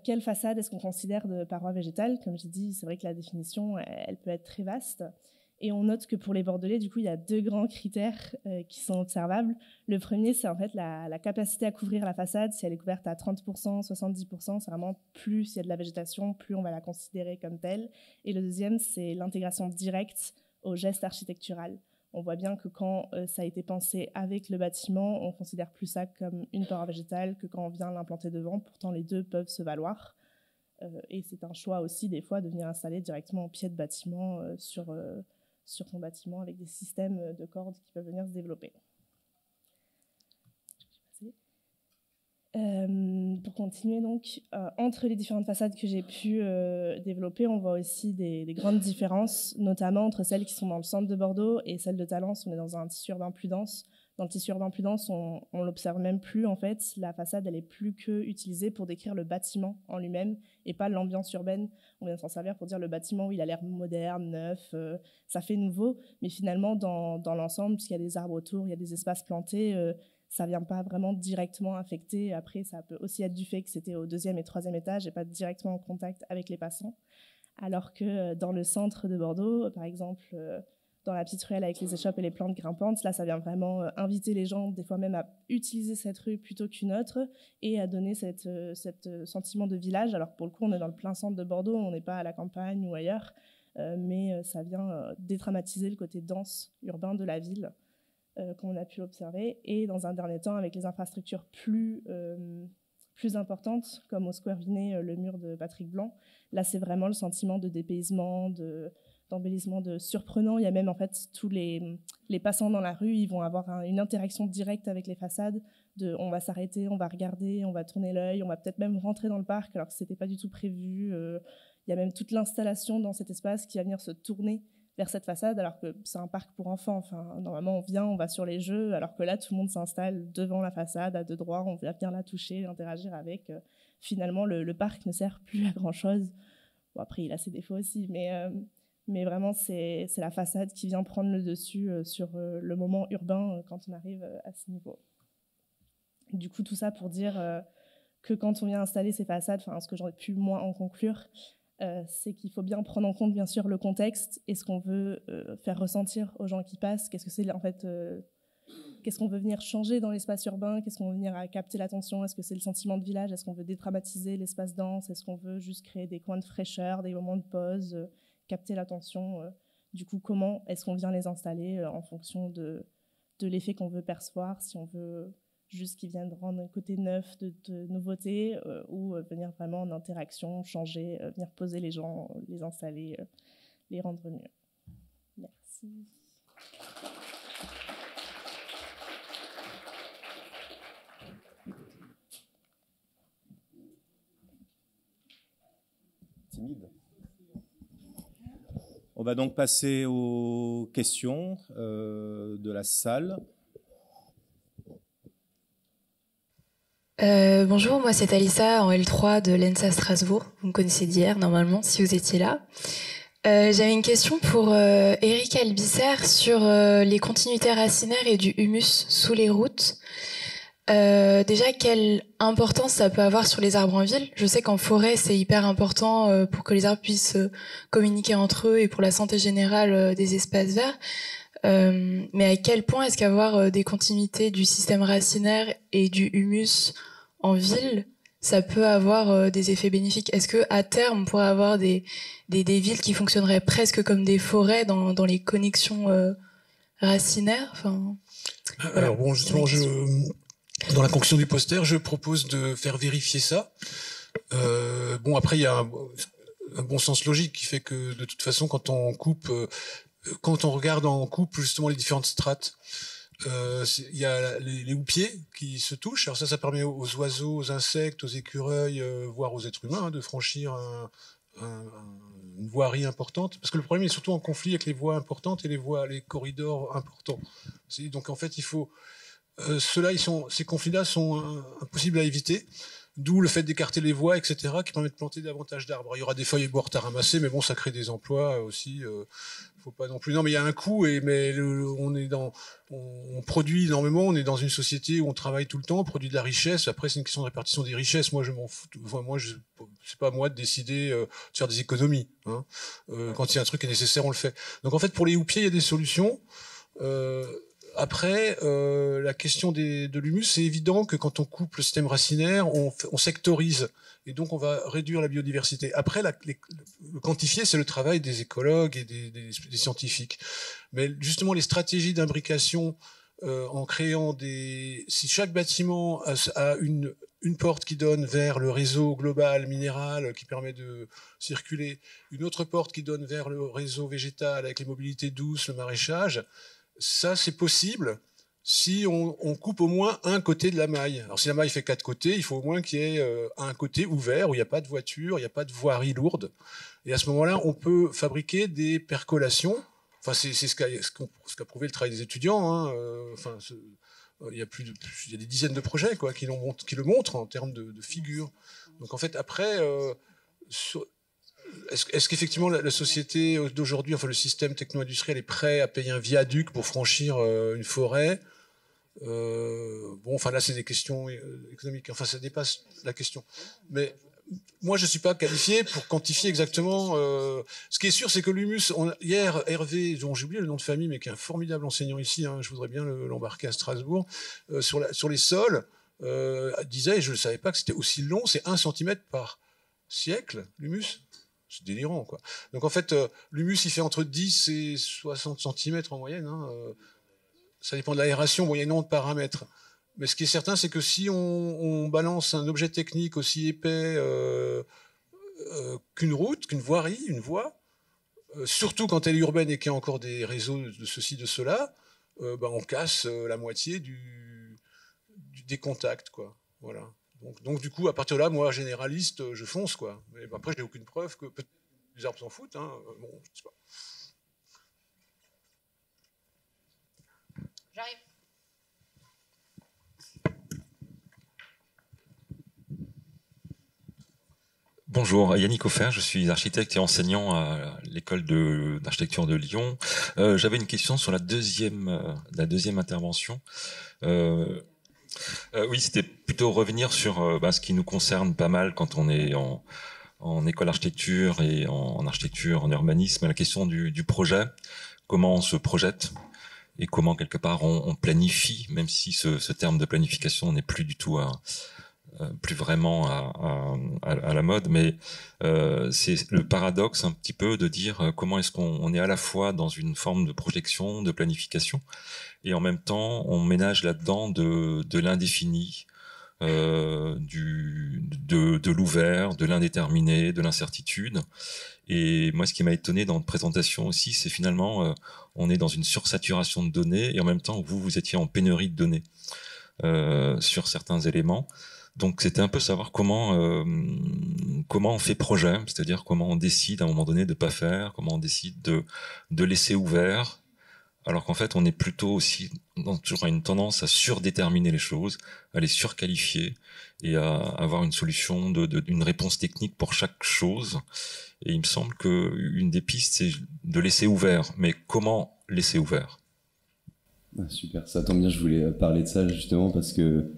quelle façade est-ce qu'on considère de paroi végétale? Comme j'ai dit, c'est vrai que la définition, elle peut être très vaste. Et on note que pour les Bordelais, du coup, il y a 2 grands critères qui sont observables. Le premier, c'est en fait la capacité à couvrir la façade. Si elle est couverte à 30%, 70%, c'est vraiment plus il y a de la végétation, plus on va la considérer comme telle. Et le deuxième, c'est l'intégration directe au geste architectural. On voit bien que quand ça a été pensé avec le bâtiment, on considère plus ça comme une paroi végétale que quand on vient l'implanter devant. Pourtant, les deux peuvent se valoir. Et c'est un choix aussi, des fois, de venir installer directement au pied de bâtiment sur son bâtiment avec des systèmes de cordes qui peuvent venir se développer. Pour continuer donc, entre les différentes façades que j'ai pu développer, on voit aussi des grandes différences, notamment entre celles qui sont dans le centre de Bordeaux et celles de Talence. On est dans un tissu urbain plus dense. Dans le tissu urbain plus dense, on l'observe même plus en fait. La façade, elle est plus que utilisée pour décrire le bâtiment en lui-même et pas l'ambiance urbaine. On vient s'en servir pour dire le bâtiment, il a l'air moderne, neuf, ça fait nouveau. Mais finalement, dans l'ensemble, puisqu'il y a des arbres autour, il y a des espaces plantés, ça vient pas vraiment directement affecter. Après, ça peut aussi être du fait que c'était au 2e et 3e étage et pas directement en contact avec les passants. Alors que dans le centre de Bordeaux, par exemple, dans la petite ruelle avec les échoppes et les plantes grimpantes, là, ça vient vraiment inviter les gens, des fois même à utiliser cette rue plutôt qu'une autre et à donner cette sentiment de village. Alors pour le coup, on est dans le plein centre de Bordeaux, on n'est pas à la campagne ou ailleurs, mais ça vient dédramatiser le côté dense urbain de la ville, comme on a pu l'observer. Et dans un dernier temps, avec les infrastructures plus importantes, comme au Square Vinet, le mur de Patrick Blanc, là, c'est vraiment le sentiment de dépaysement, d'embellissement de surprenant. Il y a même en fait tous les passants dans la rue, ils vont avoir une interaction directe avec les façades. On va s'arrêter, on va regarder, on va tourner l'œil, on va peut-être même rentrer dans le parc alors que c'était pas du tout prévu. Il y a même toute l'installation dans cet espace qui va venir se tourner vers cette façade alors que c'est un parc pour enfants. Enfin, normalement, on vient, on va sur les jeux, alors que là, tout le monde s'installe devant la façade à deux droits, on va venir la toucher, interagir avec. Finalement, le parc ne sert plus à grand-chose. Bon, après, il a ses défauts aussi, mais vraiment, c'est la façade qui vient prendre le dessus sur le moment urbain quand on arrive à ce niveau. Du coup, tout ça pour dire que quand on vient installer ces façades, ce que j'aurais pu moi en conclure, c'est qu'il faut bien prendre en compte bien sûr le contexte et ce qu'on veut faire ressentir aux gens qui passent. Qu'est-ce que c'est en fait qu'est-ce qu'on veut venir changer dans l'espace urbain? Qu'est-ce qu'on veut venir à capter l'attention? Est-ce que c'est le sentiment de village? Est-ce qu'on veut dédramatiser l'espace dense? Est-ce qu'on veut juste créer des coins de fraîcheur, des moments de pause, capter l'attention? Du coup, comment est-ce qu'on vient les installer en fonction de l'effet qu'on veut percevoir? Si on veut juste qu'ils viennent rendre un côté neuf de nouveauté ou venir vraiment en interaction, changer, venir poser les gens, les installer, les rendre mieux. Merci. Timide. On va donc passer aux questions de la salle. Bonjour, moi c'est Alissa en L3 de l'ENSA Strasbourg. Vous me connaissez d'hier normalement si vous étiez là. J'avais une question pour Eric Albisser sur les continuités racinaires et du humus sous les routes. Déjà, quelle importance ça peut avoir sur les arbres en ville? Je sais qu'en forêt, c'est hyper important pour que les arbres puissent communiquer entre eux et pour la santé générale des espaces verts. Mais à quel point est-ce qu'avoir des continuités du système racinaire et du humus en ville, ça peut avoir des effets bénéfiques? Est-ce que à terme, on pourrait avoir des villes qui fonctionneraient presque comme des forêts dans les connexions racinaires? Enfin, voilà. Alors bon, justement, dans la conclusion du poster, je propose de faire vérifier ça. Bon, après, il y a un bon sens logique qui fait que de toute façon, quand on regarde en coupe justement les différentes strates, il y a les houppiers qui se touchent. Alors ça permet aux oiseaux, aux insectes, aux écureuils, voire aux êtres humains, de franchir une voirie importante. Parce que le problème est surtout en conflit avec les voies importantes et les corridors importants. Donc en fait, il faut ces conflits-là sont impossibles à éviter. D'où le fait d'écarter les voies, etc., qui permet de planter davantage d'arbres. Il y aura des feuilles et bois à ramasser, mais bon, ça crée des emplois aussi. Faut pas non plus. Non, mais il y a un coût. On produit énormément. On est dans une société où on travaille tout le temps, on produit de la richesse. Après, c'est une question de répartition des richesses. Moi, je m'en fous. Enfin, c'est pas à moi de décider de faire des économies. Hein. Quand il y a un truc qui est nécessaire, on le fait. Donc, en fait, pour les houppiers, il y a des solutions. Après, la question de l'humus, c'est évident que quand on coupe le système racinaire, on sectorise. Et donc, on va réduire la biodiversité. Après, le quantifier, c'est le travail des écologues et des scientifiques. Mais justement, les stratégies d'imbrication, en créant si chaque bâtiment a une porte qui donne vers le réseau global minéral qui permet de circuler, une autre porte qui donne vers le réseau végétal avec les mobilités douces, le maraîchage, ça, c'est possible si on coupe au moins un côté de la maille. Alors, si la maille fait 4 côtés, il faut au moins qu'il y ait un côté ouvert où il n'y a pas de voiture, il n'y a pas de voirie lourde. Et à ce moment-là, on peut fabriquer des percolations. Enfin, c'est ce qu'a prouvé le travail des étudiants. Hein. Il y a des dizaines de projets qui le montrent en termes de figures. Donc, en fait, après... Est-ce qu'effectivement la société d'aujourd'hui, enfin le système techno-industriel est prêt à payer un viaduc pour franchir une forêt? Bon, enfin là c'est des questions économiques. Enfin ça dépasse la question. Mais moi je suis pas qualifié pour quantifier exactement. Ce qui est sûr, c'est que l'humus. Hier, Hervé, dont j'ai oublié le nom de famille, mais qui est un formidable enseignant ici, hein, je voudrais bien l'embarquer à Strasbourg, sur les sols, disait, et je ne savais pas que c'était aussi long, c'est 1 cm par siècle, l'humus. C'est délirant, quoi. Donc en fait, l'humus, il fait entre 10 et 60 cm en moyenne. Hein. Ça dépend de l'aération. Bon, il y a énormément de paramètres. Mais ce qui est certain, c'est que si on balance un objet technique aussi épais qu'une route, qu'une voirie, une voie, surtout quand elle est urbaine et qu'il y a encore des réseaux de ceci, de cela, on casse la moitié des contacts, quoi. Voilà. Donc du coup, à partir de là, moi, généraliste, je fonce, quoi. Mais après, j'ai aucune preuve que peut-être les arbres s'en foutent, hein. Bon, je sais pas. J'arrive. Bonjour, Yannick Offert, je suis architecte et enseignant à l'école d'architecture de Lyon. J'avais une question sur la deuxième intervention. Oui, c'était plutôt revenir sur ce qui nous concerne pas mal quand on est en école d'architecture et en architecture, en urbanisme, la question du projet, comment on se projette et comment quelque part on planifie, même si ce terme de planification n'est plus du tout plus vraiment à la mode, mais c'est le paradoxe un petit peu de dire comment est-ce qu'on est à la fois dans une forme de projection, de planification, et en même temps on ménage là-dedans de l'indéfini, de l'ouvert, de l'indéterminé, de l'incertitude. Et moi, ce qui m'a étonné dans votre présentation aussi, c'est finalement on est dans une sursaturation de données, et en même temps vous étiez en pénurie de données sur certains éléments. Donc c'était un peu savoir comment on fait projet, c'est-à-dire comment on décide à un moment donné de pas faire, comment on décide de laisser ouvert, alors qu'en fait on est plutôt aussi toujours une tendance à surdéterminer les choses, à les surqualifier et à avoir une solution une réponse technique pour chaque chose. Et il me semble que une des pistes c'est de laisser ouvert, mais comment laisser ouvert? Super, ça tombe bien, je voulais parler de ça justement parce que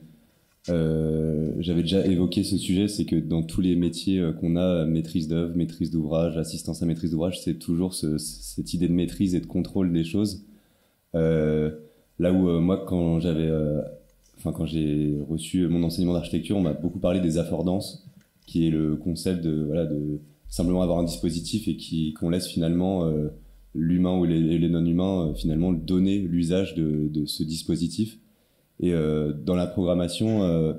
j'avais déjà évoqué ce sujet, c'est que dans tous les métiers qu'on a, maîtrise d'œuvre, maîtrise d'ouvrage, assistance à maîtrise d'ouvrage, c'est toujours cette idée de maîtrise et de contrôle des choses. Là où moi, quand j'ai reçu mon enseignement d'architecture, on m'a beaucoup parlé des affordances, qui est le concept de simplement avoir un dispositif et qu'on laisse finalement l'humain ou les non-humains finalement donner l'usage de ce dispositif. Et dans la programmation,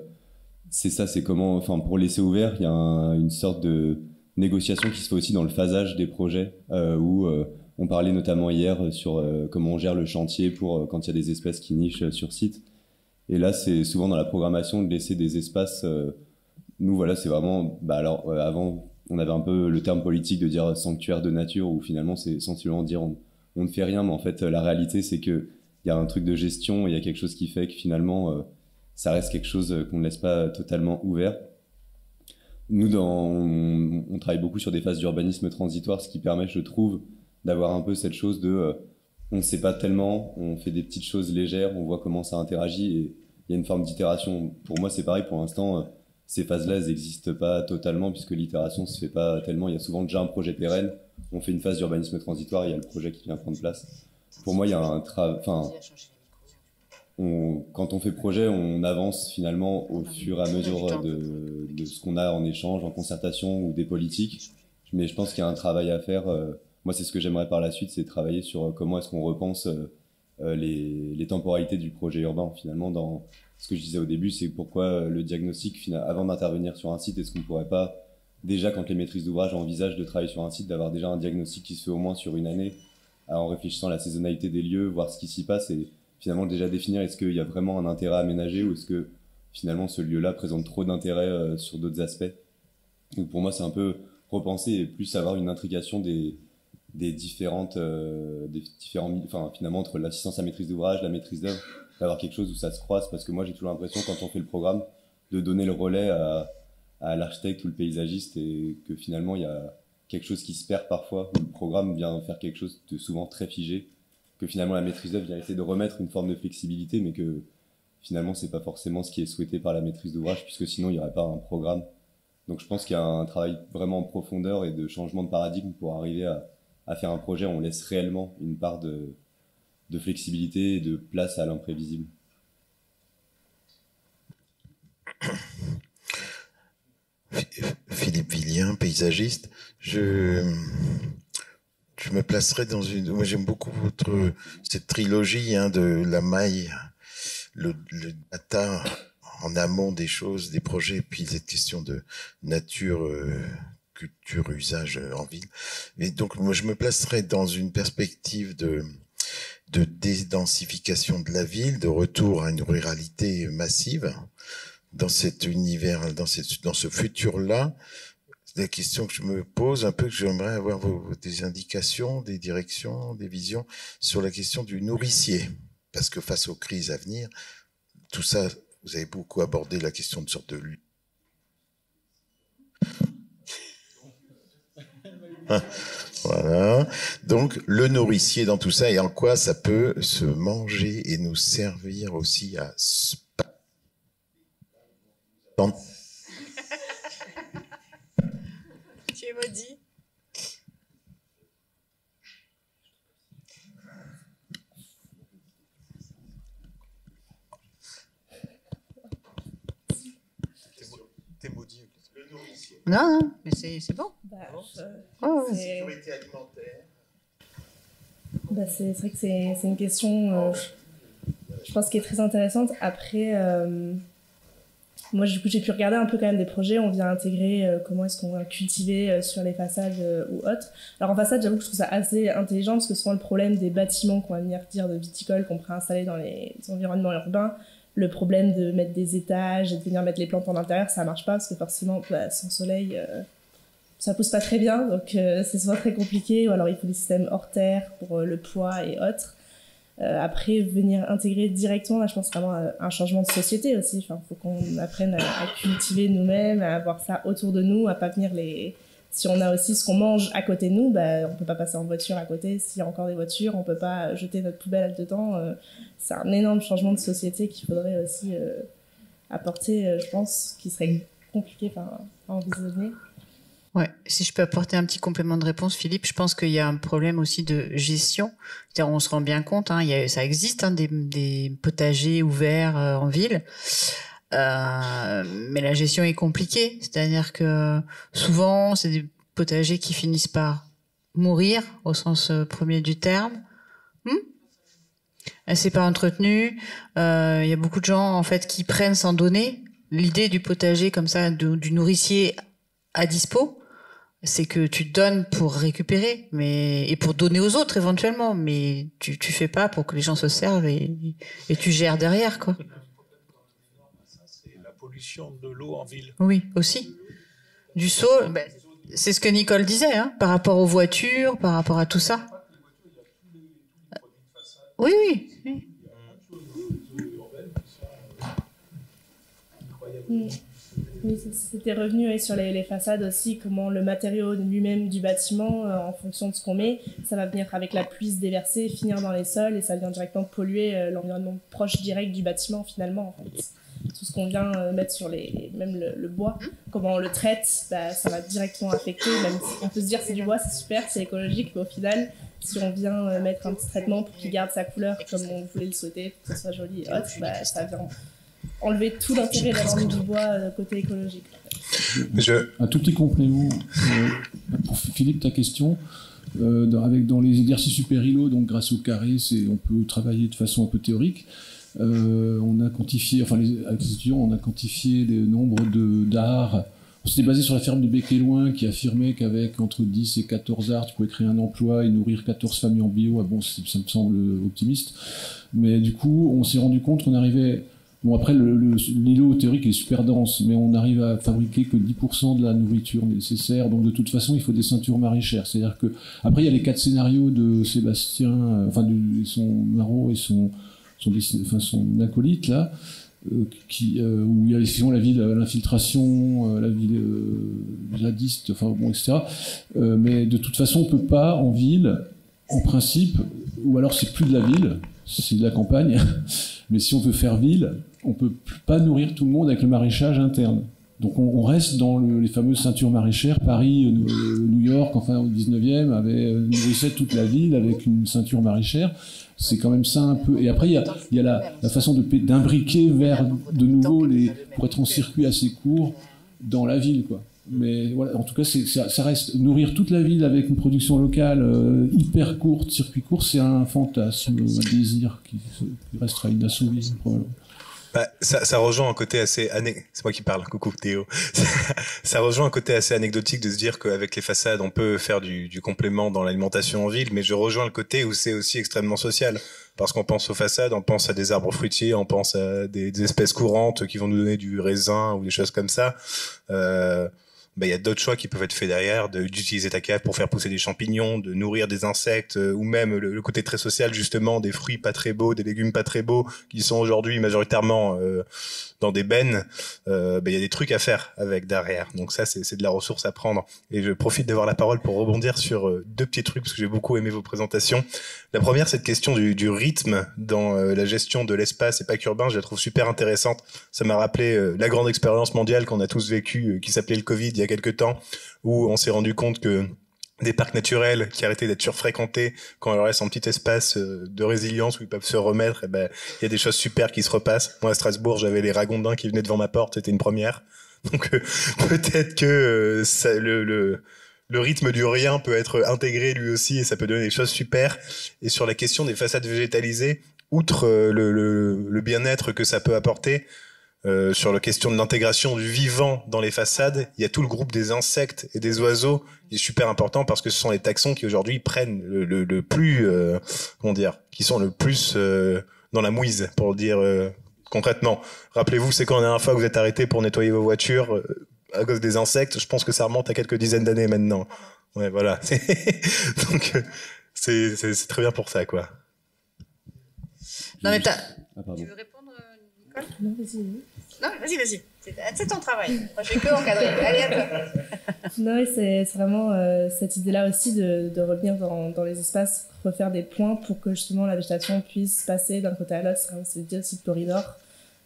c'est ça, c'est comment, pour laisser ouvert, il y a une sorte de négociation qui se fait aussi dans le phasage des projets, où on parlait notamment hier sur comment on gère le chantier pour quand il y a des espèces qui nichent sur site. Et là, c'est souvent dans la programmation de laisser des espaces. Nous, voilà, c'est vraiment. Avant, on avait un peu le terme politique de dire sanctuaire de nature, où finalement, c'est essentiellement dire on ne fait rien, mais en fait, la réalité, c'est que il y a un truc de gestion, il y a quelque chose qui fait que finalement, ça reste quelque chose qu'on ne laisse pas totalement ouvert. Nous, on travaille beaucoup sur des phases d'urbanisme transitoire, ce qui permet, je trouve, d'avoir un peu cette chose de on ne sait pas tellement, on fait des petites choses légères, on voit comment ça interagit et il y a une forme d'itération. Pour moi, c'est pareil, pour l'instant, ces phases-là, elles n'existent pas totalement puisque l'itération ne se fait pas tellement. Il y a souvent déjà un projet pérenne, on fait une phase d'urbanisme transitoire, il y a le projet qui vient prendre place. Pour moi, il y a un travail. Quand on fait projet, on avance finalement au fur et à mesure de ce qu'on a en échange, en concertation ou des politiques. Mais je pense qu'il y a un travail à faire. Moi, c'est ce que j'aimerais par la suite, c'est travailler sur comment est-ce qu'on repense les temporalités du projet urbain. Finalement, dans ce que je disais au début, c'est pourquoi le diagnostic, avant d'intervenir sur un site, est-ce qu'on ne pourrait pas, déjà quand les maîtrises d'ouvrage envisagent de travailler sur un site, d'avoir déjà un diagnostic qui se fait au moins sur une année, en réfléchissant à la saisonnalité des lieux, voir ce qui s'y passe et finalement déjà définir est-ce qu'il y a vraiment un intérêt à aménager ou est-ce que finalement ce lieu-là présente trop d'intérêt sur d'autres aspects. Donc pour moi c'est un peu repenser et plus avoir une intrication des différents finalement entre l'assistance à maîtrise d'ouvrage, la maîtrise d'œuvre, d'avoir quelque chose où ça se croise parce que moi j'ai toujours l'impression quand on fait le programme de donner le relais à l'architecte ou le paysagiste et que finalement il y a quelque chose qui se perd parfois, où le programme vient faire quelque chose de souvent très figé, que finalement la maîtrise d'œuvre vient essayer de remettre une forme de flexibilité, mais que finalement c'est pas forcément ce qui est souhaité par la maîtrise d'ouvrage, puisque sinon il n'y aurait pas un programme. Donc je pense qu'il y a un travail vraiment en profondeur et de changement de paradigme pour arriver à faire un projet où on laisse réellement une part de flexibilité et de place à l'imprévisible. Philippe Villien, paysagiste. Je me placerai dans une. Moi, j'aime beaucoup cette trilogie de la maille, le data en amont des choses, des projets, puis cette question de nature culture, usage en ville. Et donc, moi, je me placerais dans une perspective de dédensification de la ville, de retour à une ruralité massive. Dans cet univers, dans ce futur-là, la question que je me pose, un peu, que j'aimerais avoir des indications, des directions, des visions sur la question du nourricier. Parce que face aux crises à venir, tout ça, vous avez beaucoup abordé la question de sorte de... Voilà. Donc, le nourricier dans tout ça, et en quoi ça peut se manger et nous servir aussi à... Tu es maudit. T'es maudit. Non, mais c'est bon. Sécurité alimentaire. C'est vrai que c'est une question, je pense, qui est très intéressante. Après, moi, du coup, j'ai pu regarder un peu quand même des projets. On vient intégrer comment est-ce qu'on va cultiver sur les façades ou autres. Alors en façade, j'avoue que je trouve ça assez intelligent parce que souvent le problème des bâtiments qu'on va venir dire de viticole qu'on pourrait installer dans les environnements urbains, le problème de mettre des étages et de venir mettre les plantes en intérieur, ça marche pas parce que forcément, sans soleil, ça pousse pas très bien. Donc c'est souvent très compliqué. Ou alors il faut des systèmes hors terre pour le poids et autres. Après, venir intégrer directement, là, je pense vraiment à un changement de société aussi. Enfin, faut qu'on apprenne à cultiver nous-mêmes, à avoir ça autour de nous, à pas venir Si on a aussi ce qu'on mange à côté de nous, on peut pas passer en voiture à côté. S'il y a encore des voitures, on peut pas jeter notre poubelle dedans. C'est un énorme changement de société qu'il faudrait aussi apporter, je pense, qui serait compliqué à envisager. Ouais, si je peux apporter un petit complément de réponse, Philippe, je pense qu'il y a un problème aussi de gestion. C'est-à-dire, on se rend bien compte, ça existe des potagers ouverts en ville, mais la gestion est compliquée. C'est-à-dire que souvent, c'est des potagers qui finissent par mourir au sens premier du terme. C'est pas entretenu. Il y a beaucoup de gens en fait qui prennent sans donner. L'idée du potager comme ça, du nourricier à dispo, c'est que tu donnes pour récupérer, et pour donner aux autres éventuellement, mais tu fais pas pour que les gens se servent et tu gères derrière, quoi. C'est la pollution de l'eau en ville. Oui, aussi. Du saut, c'est ce que Nicole disait, par rapport aux voitures, par rapport à tout ça. Oui. Oui, c'était revenu sur les façades aussi, comment le matériau lui-même du bâtiment, en fonction de ce qu'on met, ça va venir avec la pluie se déverser, finir dans les sols, et ça vient directement polluer l'environnement proche direct du bâtiment finalement. En fait. Tout ce qu'on vient mettre sur même le bois, comment on le traite, ça va directement affecter. Même si on peut se dire c'est du bois, c'est super, c'est écologique, mais au final, si on vient mettre un petit traitement pour qu'il garde sa couleur comme on voulait le souhaiter, pour que ce soit joli et hot, ça vient enlever tout l'intérêt d'avoir mis du bois côté écologique. Un tout petit complément pour Philippe, ta question. Dans les exercices super îlots, donc grâce au carré, on peut travailler de façon un peu théorique. On a quantifié, avec les étudiants, on a quantifié le nombre d'arts. On s'était basé sur la ferme de Bec-et-Loing qui affirmait qu'avec entre 10 et 14 arts, tu pouvais créer un emploi et nourrir 14 familles en bio. Ça me semble optimiste. Mais du coup, on s'est rendu compte qu'on arrivait... Bon, après, l'îlot théorique est super dense, mais on arrive à fabriquer que 10% de la nourriture nécessaire. Donc, de toute façon, il faut des ceintures maraîchères. C'est-à-dire que, après, il y a les 4 scénarios de Sébastien, son Marot et son acolyte, là, où il y a sinon la ville, l'infiltration, la ville jadiste, etc. Mais de toute façon, on peut pas, en ville, en principe, ou alors c'est plus de la ville, c'est de la campagne, mais si on veut faire ville, on peut pas nourrir tout le monde avec le maraîchage interne. Donc on reste dans les fameuses ceintures maraîchères. Paris, New York, au 19e, nourrissait toute la ville avec une ceinture maraîchère. C'est quand même ça un peu. Et après, il y a la façon d'imbriquer vers de nouveau pour être en circuit assez court dans la ville, quoi. Mais voilà, en tout cas, ça reste nourrir toute la ville avec une production locale hyper courte, circuit court, c'est un fantasme, un désir qui restera inassouvi, probablement. Ça rejoint un côté assez c'est moi qui parle, coucou Théo. Ça rejoint un côté assez anecdotique de se dire qu'avec les façades, on peut faire du complément dans l'alimentation en ville, mais je rejoins le côté où c'est aussi extrêmement social. Parce qu'on pense aux façades, on pense à des arbres fruitiers, on pense à des espèces courantes qui vont nous donner du raisin ou des choses comme ça. Il y a d'autres choix qui peuvent être faits derrière, d'utiliser ta cave pour faire pousser des champignons, de nourrir des insectes, ou même le côté très social justement des fruits pas très beaux, des légumes pas très beaux, qui sont aujourd'hui majoritairement dans des bennes. Il y a des trucs à faire avec derrière. Donc ça, c'est de la ressource à prendre. Et je profite d'avoir la parole pour rebondir sur deux petits trucs, parce que j'ai beaucoup aimé vos présentations. La première, cette question du rythme dans la gestion de l'espace et pas qu'urbain, je la trouve super intéressante. Ça m'a rappelé la grande expérience mondiale qu'on a tous vécue, qui s'appelait le Covid il y a quelques temps, où on s'est rendu compte que des parcs naturels qui arrêtaient d'être surfréquentés, quand il leur reste un petit espace de résilience où ils peuvent se remettre, il y a des choses super qui se repassent. Moi, à Strasbourg, j'avais les ragondins qui venaient devant ma porte, c'était une première. Donc peut-être que le rythme du rien peut être intégré lui aussi et ça peut donner des choses super. Et sur la question des façades végétalisées, outre le bien-être que ça peut apporter, sur la question de l'intégration du vivant dans les façades, il y a tout le groupe des insectes et des oiseaux qui est super important parce que ce sont les taxons qui aujourd'hui prennent le plus, qui sont le plus dans la mouise, pour le dire concrètement. Rappelez-vous, c'est quand la dernière fois que vous êtes arrêté pour nettoyer vos voitures à cause des insectes? Je pense que ça remonte à quelques dizaines d'années maintenant. Ouais, voilà. Donc c'est très bien pour ça, quoi. Non mais pardon. Tu veux répondre, Nicole? Non, vas-y. Non, vas-y. C'est ton travail. Moi, je vais que encadrer. Allez, à toi. Non, c'est vraiment cette idée-là aussi de revenir dans les espaces, refaire des points pour que justement la végétation puisse passer d'un côté à l'autre. C'est l'idée aussi de corridor,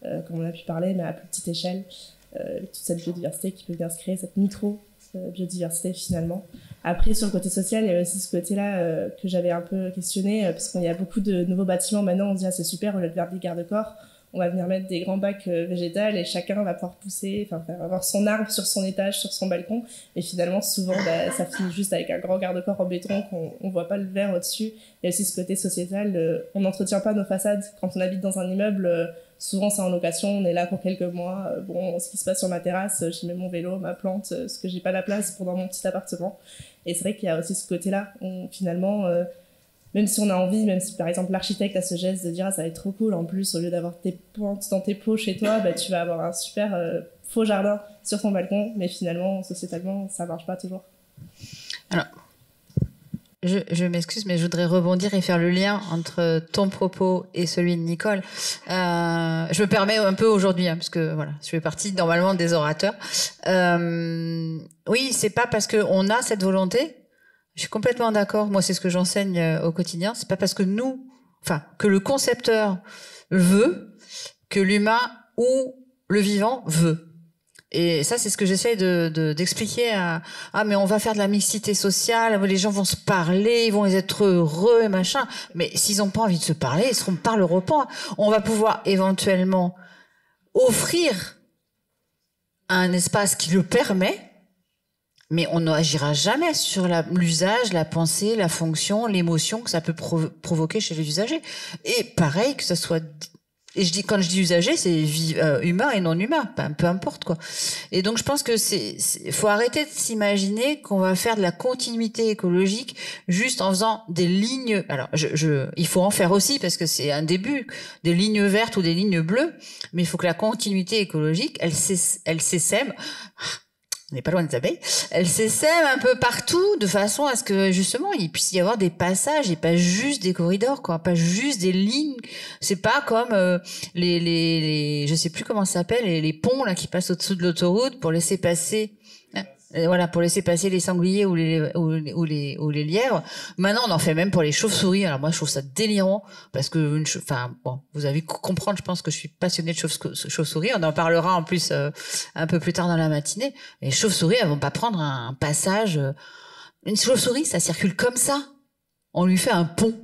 comme on a pu parler, mais à plus petite échelle. Toute cette biodiversité qui peut bien se créer, cette micro-biodiversité finalement. Après, sur le côté social, il y a aussi ce côté-là que j'avais un peu questionné, parce qu'il y a beaucoup de nouveaux bâtiments. Maintenant, on se dit, c'est super, au lieu de faire des garde-corps, on va venir mettre des grands bacs végétales et chacun va pouvoir pousser, avoir son arbre sur son étage, sur son balcon. Et finalement, souvent, ça finit juste avec un grand garde-corps en béton qu'on voit pas le verre au-dessus. Il y a aussi ce côté sociétal. On n'entretient pas nos façades. Quand on habite dans un immeuble, souvent c'est en location, on est là pour quelques mois. Ce qui se passe sur ma terrasse, j'y mets mon vélo, ma plante, ce que j'ai pas la place pour dans mon petit appartement. Et c'est vrai qu'il y a aussi ce côté-là. Finalement, même si on a envie, même si par exemple l'architecte a ce geste de dire ça va être trop cool, en plus au lieu d'avoir tes plantes dans tes pots chez toi, tu vas avoir un super faux jardin sur ton balcon, mais finalement sociétalement ça marche pas toujours. Alors, je m'excuse, mais je voudrais rebondir et faire le lien entre ton propos et celui de Nicole. Je me permets un peu aujourd'hui, parce que voilà, je fais partie normalement des orateurs. Oui, c'est pas parce que on a cette volonté. Je suis complètement d'accord. Moi, c'est ce que j'enseigne au quotidien. C'est pas parce que que le concepteur veut que l'humain ou le vivant veut. Et ça, c'est ce que j'essaie d'expliquer mais on va faire de la mixité sociale, les gens vont se parler, ils vont être heureux et machin. Mais s'ils n'ont pas envie de se parler, ils ne parleront pas. On va pouvoir éventuellement offrir un espace qui le permet, mais on n'agira jamais sur l'usage, la pensée, la fonction, l'émotion que ça peut provoquer chez les usagers. Et pareil, que ça soit... Et quand je dis usager, c'est humain et non humain, peu importe quoi. Et donc je pense que faut arrêter de s'imaginer qu'on va faire de la continuité écologique juste en faisant des lignes. Alors il faut en faire aussi parce que c'est un début, des lignes vertes ou des lignes bleues, mais il faut que la continuité écologique, elle s'essaime. On n'est pas loin des abeilles. Elle s'essaime un peu partout de façon à ce que justement il puisse y avoir des passages et pas juste des corridors, quoi, pas juste des lignes. C'est pas comme les je sais plus comment ça s'appelle, les ponts là qui passent au-dessous de l'autoroute pour laisser passer. Voilà, pour laisser passer les sangliers ou les lièvres. Maintenant, on en fait même pour les chauves-souris. Alors moi, je trouve ça délirant parce que, vous avez comprendre, je pense que je suis passionnée de chauves-souris. On en parlera en plus un peu plus tard dans la matinée. Les chauves-souris, elles vont pas prendre un passage. Une chauve-souris, ça circule comme ça. On lui fait un pont.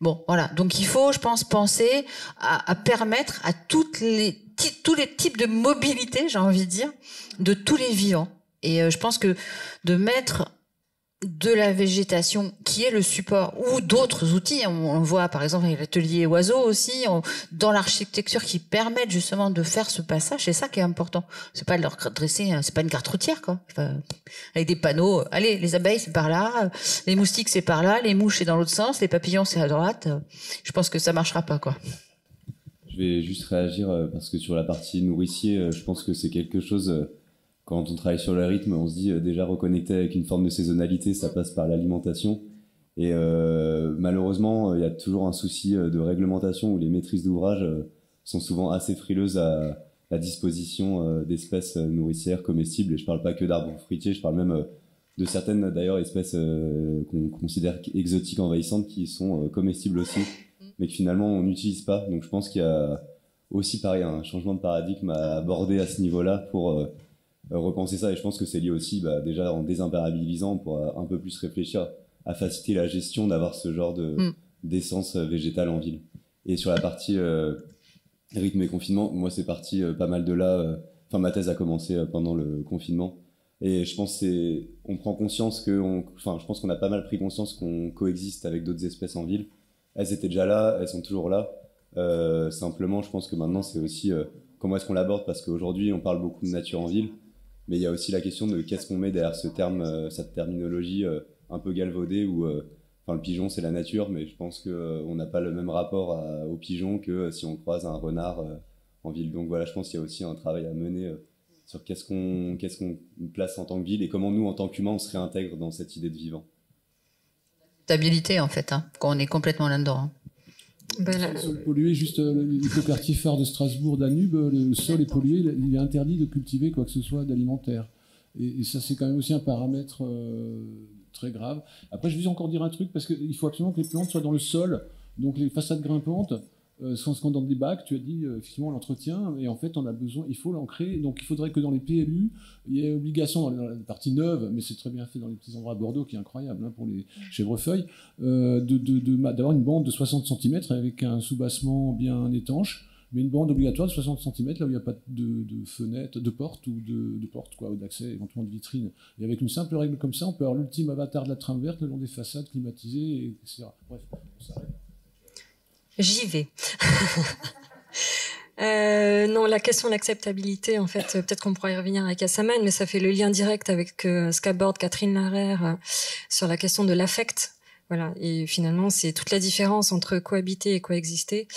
Bon, voilà. Donc il faut, je pense, penser à permettre à tous les types de mobilité, j'ai envie de dire, de tous les vivants. Et je pense que de mettre de la végétation qui est le support, ou d'autres outils. On voit par exemple avec l'atelier oiseaux aussi, dans l'architecture qui permettent justement de faire ce passage. C'est ça qui est important. C'est pas de leur dresser, c'est pas une carte routière, quoi. Enfin, avec des panneaux. Allez, les abeilles c'est par là, les moustiques c'est par là, les mouches c'est dans l'autre sens, les papillons c'est à droite. Je pense que ça marchera pas, quoi. Je vais juste réagir parce que sur la partie nourricier, je pense que c'est quelque chose. Quand on travaille sur le rythme, on se dit déjà reconnecter avec une forme de saisonnalité, ça passe par l'alimentation. Et malheureusement, il y a toujours un souci de réglementation où les maîtrises d'ouvrage sont souvent assez frileuses à la disposition d'espèces nourricières comestibles. Et je parle pas que d'arbres fruitiers, je parle même de certaines d'ailleurs espèces qu'on considère exotiques envahissantes qui sont comestibles aussi, mais que finalement on n'utilise pas. Donc je pense qu'il y a aussi pareil un changement de paradigme à aborder à ce niveau-là pour repenser ça, et je pense que c'est lié aussi déjà en désimpérabilisant pour un peu plus réfléchir à faciliter la gestion d'avoir ce genre d'essence végétale en ville. Et sur la partie rythme et confinement, moi c'est parti pas mal de là, ma thèse a commencé pendant le confinement, et je pense on prend conscience je pense qu'on a pas mal pris conscience qu'on coexiste avec d'autres espèces en ville. Elles étaient déjà là, elles sont toujours là, simplement je pense que maintenant c'est aussi comment est-ce qu'on l'aborde, parce qu'aujourd'hui on parle beaucoup de nature en ville, mais il y a aussi la question de qu'est-ce qu'on met derrière ce terme, cette terminologie un peu galvaudée où le pigeon c'est la nature, mais je pense qu'on n'a pas le même rapport au pigeon que si on croise un renard en ville. Donc voilà, je pense qu'il y a aussi un travail à mener sur qu'est-ce qu'on place en tant que ville et comment nous en tant qu'humains on se réintègre dans cette idée de vivant. Stabilité en fait, quand on est complètement là-dedans. Le sol pollué, juste le quartier phare de Strasbourg, Danube, le sol est pollué, il est interdit de cultiver quoi que ce soit d'alimentaire. Et ça, c'est quand même aussi un paramètre très grave. Après, je vais encore dire un truc, parce qu'il faut absolument que les plantes soient dans le sol. Donc les façades grimpantes sont dans des bacs, tu as dit, effectivement, l'entretien, et en fait, on a besoin, il faut l'ancrer. Donc il faudrait que dans les PLU, il y ait obligation dans la partie neuve, mais c'est très bien fait dans les petits endroits à Bordeaux, qui est incroyable pour les chèvrefeuilles, d'avoir une bande de 60 cm avec un soubassement bien étanche, mais une bande obligatoire de 60 cm là où il n'y a pas de fenêtre, de porte ou de porte, quoi, ou d'accès, éventuellement de vitrine. Et avec une simple règle comme ça, on peut avoir l'ultime avatar de la trame verte le long des façades climatisées, etc. Bref, on s'arrête. J'y vais. Non, la question de l'acceptabilité, en fait, peut-être qu'on pourra y revenir avec Assaman, mais ça fait le lien direct avec ce qu'aborde Catherine Larère sur la question de l'affect. Voilà, et finalement, c'est toute la différence entre cohabiter et coexister.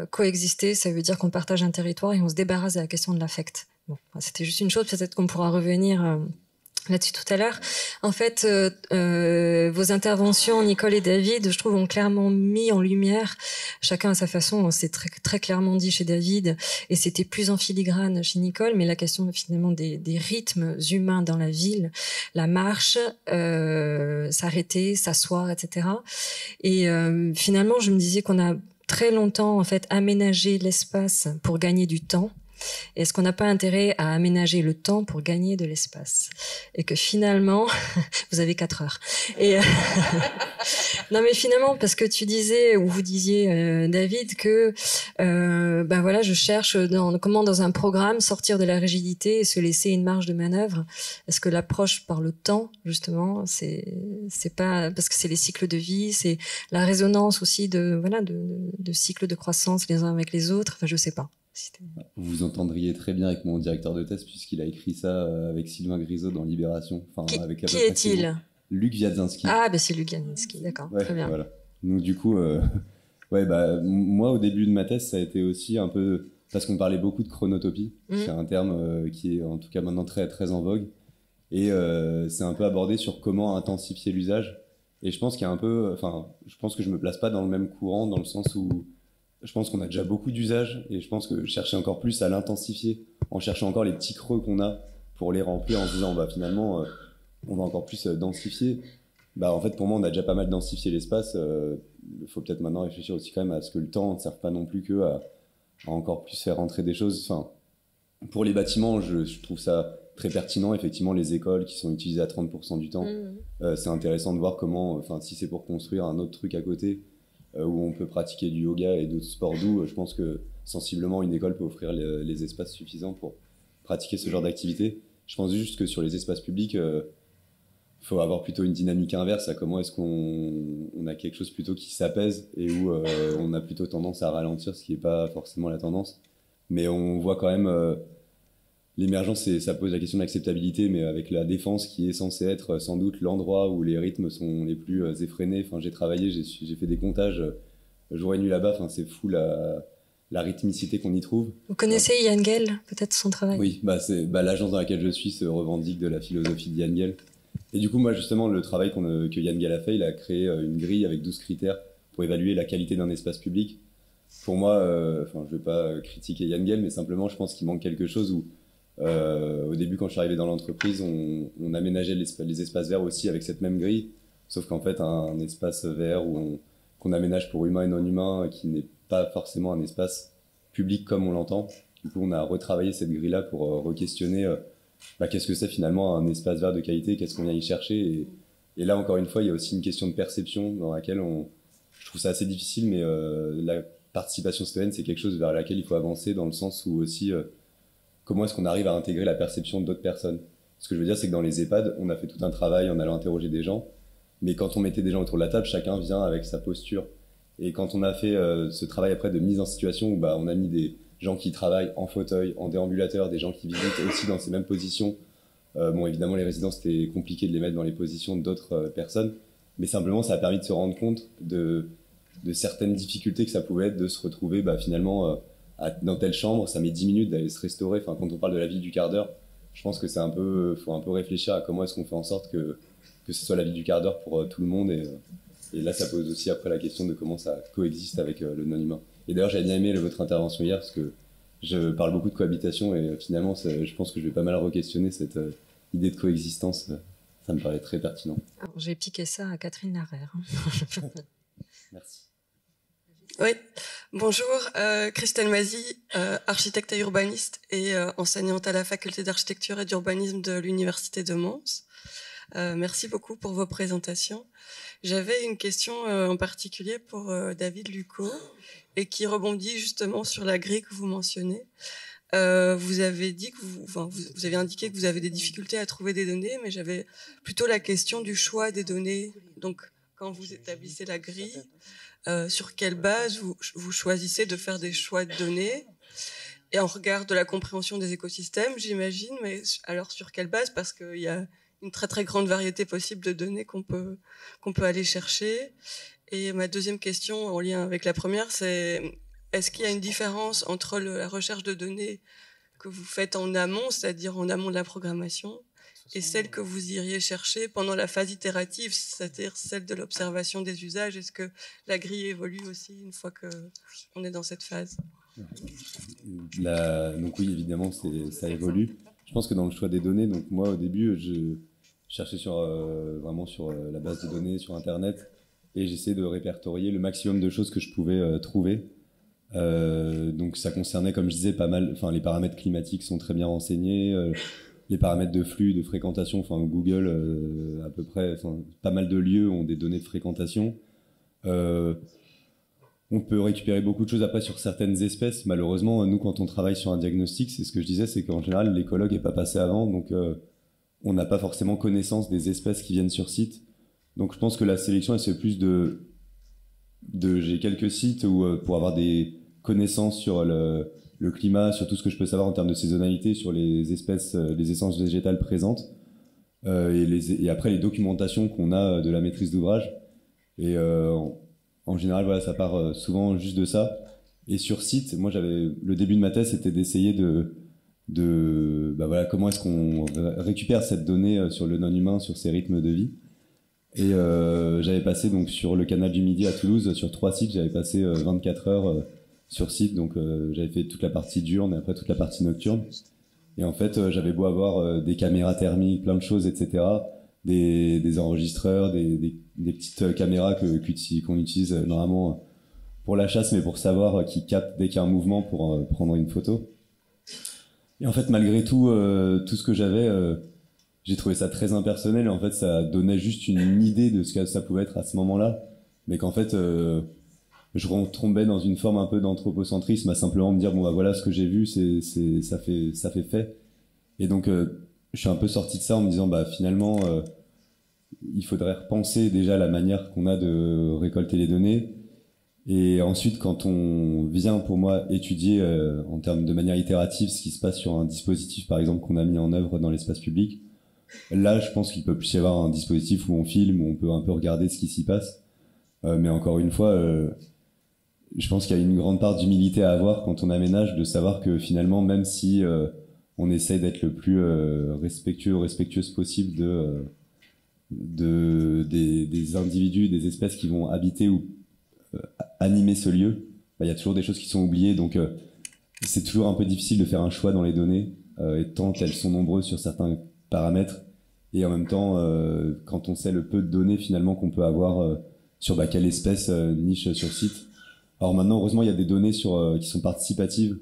Coexister, ça veut dire qu'on partage un territoire et on se débarrasse de la question de l'affect. Bon, c'était juste une chose, peut-être qu'on pourra revenir là-dessus tout à l'heure. En fait, vos interventions, Nicole et David, je trouve, ont clairement mis en lumière, chacun à sa façon, c'est très, très clairement dit chez David, et c'était plus en filigrane chez Nicole, mais la question finalement des rythmes humains dans la ville, la marche, s'arrêter, s'asseoir, etc. Et finalement, je me disais qu'on a très longtemps en fait aménagé l'espace pour gagner du temps. Est-ce qu'on n'a pas intérêt à aménager le temps pour gagner de l'espace? Et que finalement, vous avez 4 heures. Et non, mais finalement, parce que tu disais, ou vous disiez, David, que voilà, je cherche comment dans un programme sortir de la rigidité et se laisser une marge de manœuvre. Est-ce que l'approche par le temps, justement, c'est pas parce que c'est les cycles de vie, c'est la résonance aussi de cycles de croissance les uns avec les autres. Enfin, je sais pas. Vous vous entendriez très bien avec mon directeur de thèse puisqu'il a écrit ça avec Sylvain Grisot dans Libération. Qui est-il? Luc Wiadzinski. Ah, c'est Luc Wiadzinski, d'accord, très bien. Voilà. Donc du coup, moi au début de ma thèse, ça a été aussi un peu parce qu'on parlait beaucoup de chronotopie. C'est un terme qui est en tout cas maintenant très très en vogue, et c'est un peu abordé sur comment intensifier l'usage. Et je pense qu'il y a un peu, je pense que je me place pas dans le même courant dans le sens où je pense qu'on a déjà beaucoup d'usages, et je pense que chercher encore plus à l'intensifier, en cherchant encore les petits creux qu'on a pour les remplir, en se disant finalement on va encore plus densifier. En fait pour moi on a déjà pas mal densifié l'espace. Il faut peut-être maintenant réfléchir aussi quand même à ce que le temps ne serve pas non plus que à encore plus faire rentrer des choses. Pour les bâtiments, je trouve ça très pertinent, effectivement, les écoles qui sont utilisées à 30% du temps. C'est intéressant de voir comment, si c'est pour construire un autre truc à côté, où on peut pratiquer du yoga et d'autres sports doux, je pense que sensiblement une école peut offrir les espaces suffisants pour pratiquer ce genre d'activité. Je pense juste que sur les espaces publics, faut avoir plutôt une dynamique inverse à comment est-ce qu'on a quelque chose plutôt qui s'apaise et où on a plutôt tendance à ralentir, ce qui n'est pas forcément la tendance. Mais on voit quand même l'émergence, ça pose la question de l'acceptabilité, mais avec la défense qui est censée être sans doute l'endroit où les rythmes sont les plus effrénés. Enfin, j'ai travaillé, j'ai fait des comptages jour et nuit là-bas. Enfin, c'est fou la rythmicité qu'on y trouve. Vous connaissez Jan Gehl, peut-être son travail? Oui, l'agence dans laquelle je suis se revendique de la philosophie de Jan Gehl. Et du coup, moi, justement, le travail que Jan Gehl a fait, il a créé une grille avec 12 critères pour évaluer la qualité d'un espace public. Pour moi, je ne vais pas critiquer Jan Gehl, mais simplement, je pense qu'il manque quelque chose où, au début, quand je suis arrivé dans l'entreprise, on aménageait les espaces verts aussi avec cette même grille. Sauf qu'en fait, un espace vert qu'on aménage pour humains et non humains, qui n'est pas forcément un espace public comme on l'entend. Du coup, on a retravaillé cette grille-là pour re-questionner qu'est-ce que c'est finalement un espace vert de qualité, qu'est-ce qu'on vient y chercher. Et là, encore une fois, il y a aussi une question de perception dans laquelle je trouve ça assez difficile, mais la participation citoyenne, c'est quelque chose vers laquelle il faut avancer dans le sens où aussi, comment est-ce qu'on arrive à intégrer la perception d'autres personnes. Ce que je veux dire, c'est que dans les EHPAD, on a fait tout un travail en allant interroger des gens, mais quand on mettait des gens autour de la table, chacun vient avec sa posture. Et quand on a fait ce travail après de mise en situation où on a mis des gens qui travaillent en fauteuil, en déambulateur, des gens qui visitent aussi dans ces mêmes positions. Évidemment, les résidents, c'était compliqué de les mettre dans les positions d'autres personnes, mais simplement, ça a permis de se rendre compte de certaines difficultés que ça pouvait être de se retrouver finalement dans telle chambre, ça met 10 minutes d'aller se restaurer. Enfin, quand on parle de la ville du quart d'heure, je pense que faut un peu réfléchir à comment est-ce qu'on fait en sorte que ce soit la ville du quart d'heure pour tout le monde. Et là, ça pose aussi après la question de comment ça coexiste avec le non-humain. Et d'ailleurs, j'ai bien aimé votre intervention hier parce que je parle beaucoup de cohabitation et finalement, je pense que je vais pas mal re-questionner cette idée de coexistence. Ça me paraît très pertinent. J'ai piqué ça à Catherine Larère. Merci. Oui, bonjour, Christelle Mazy, architecte et urbaniste et enseignante à la faculté d'architecture et d'urbanisme de l'université de Mons. Merci beaucoup pour vos présentations. J'avais une question en particulier pour David Lucot et qui rebondit justement sur la grille que vous mentionnez. Vous avez dit que vous avez indiqué que vous avez des difficultés à trouver des données, mais j'avais plutôt la question du choix des données. Donc, quand vous établissez la grille, sur quelle base vous choisissez de faire des choix de données? Et en regard de la compréhension des écosystèmes, j'imagine, mais alors sur quelle base? Parce qu'il y a une très très grande variété possible de données qu'on peut aller chercher. Et ma deuxième question en lien avec la première, c'est est-ce qu'il y a une différence entre la recherche de données que vous faites en amont, c'est-à-dire en amont de la programmation, et celle que vous iriez chercher pendant la phase itérative, c'est-à-dire celle de l'observation des usages? Est-ce que la grille évolue aussi une fois qu'on est dans cette phase? Donc oui, évidemment, ça évolue. Je pense que dans le choix des données, donc moi au début, je cherchais vraiment sur la base de données sur Internet et j'essayais de répertorier le maximum de choses que je pouvais trouver. Donc ça concernait, comme je disais, pas mal. Enfin, les paramètres climatiques sont très bien renseignés, les paramètres de flux, de fréquentation. Enfin, Google, à peu près, pas mal de lieux ont des données de fréquentation. On peut récupérer beaucoup de choses après sur certaines espèces. Malheureusement, nous, quand on travaille sur un diagnostic, c'est ce que je disais, c'est qu'en général, l'écologue n'est pas passé avant, donc on n'a pas forcément connaissance des espèces qui viennent sur site. Donc je pense que la sélection, elle se fait plus j'ai quelques sites où, pour avoir des connaissances sur le climat, sur tout ce que je peux savoir en termes de saisonnalité, sur les espèces, les essences végétales présentes, et après les documentations qu'on a de la maîtrise d'ouvrage. Et en général, voilà, ça part souvent juste de ça. Et sur site, moi, le début de ma thèse, c'était d'essayer comment est-ce qu'on récupère cette donnée sur le non-humain, sur ses rythmes de vie. Et j'avais passé donc sur le canal du Midi à Toulouse, sur 3 sites, j'avais passé 24 heures sur site, donc j'avais fait toute la partie diurne et après toute la partie nocturne. Et en fait, j'avais beau avoir des caméras thermiques, plein de choses, etc., des enregistreurs, des petites caméras qu'on utilise normalement pour la chasse, mais pour savoir qui capte dès qu'il y a un mouvement pour prendre une photo. Et en fait, malgré tout ce que j'avais, j'ai trouvé ça très impersonnel. Et en fait, ça donnait juste une idée de ce que ça pouvait être à ce moment-là, mais qu'en fait, je retombais dans une forme un peu d'anthropocentrisme à simplement me dire voilà ce que j'ai vu, ça fait fait. Et donc je suis un peu sorti de ça en me disant finalement il faudrait repenser déjà la manière qu'on a de récolter les données. Et ensuite, quand on vient, pour moi, étudier en termes de manière itérative ce qui se passe sur un dispositif, par exemple, qu'on a mis en œuvre dans l'espace public, là, je pense qu'il peut plus y avoir un dispositif où on filme, où on peut un peu regarder ce qui s'y passe. Mais encore une fois, je pense qu'il y a une grande part d'humilité à avoir quand on aménage, de savoir que finalement, même si on essaie d'être le plus respectueuse possible des individus, des espèces qui vont habiter ou animer ce lieu, il y a toujours des choses qui sont oubliées, donc c'est toujours un peu difficile de faire un choix dans les données, tant elles sont nombreuses sur certains paramètres, et en même temps, quand on sait le peu de données finalement qu'on peut avoir sur quelle espèce niche sur le site. Alors maintenant, heureusement, il y a des données qui sont participatives,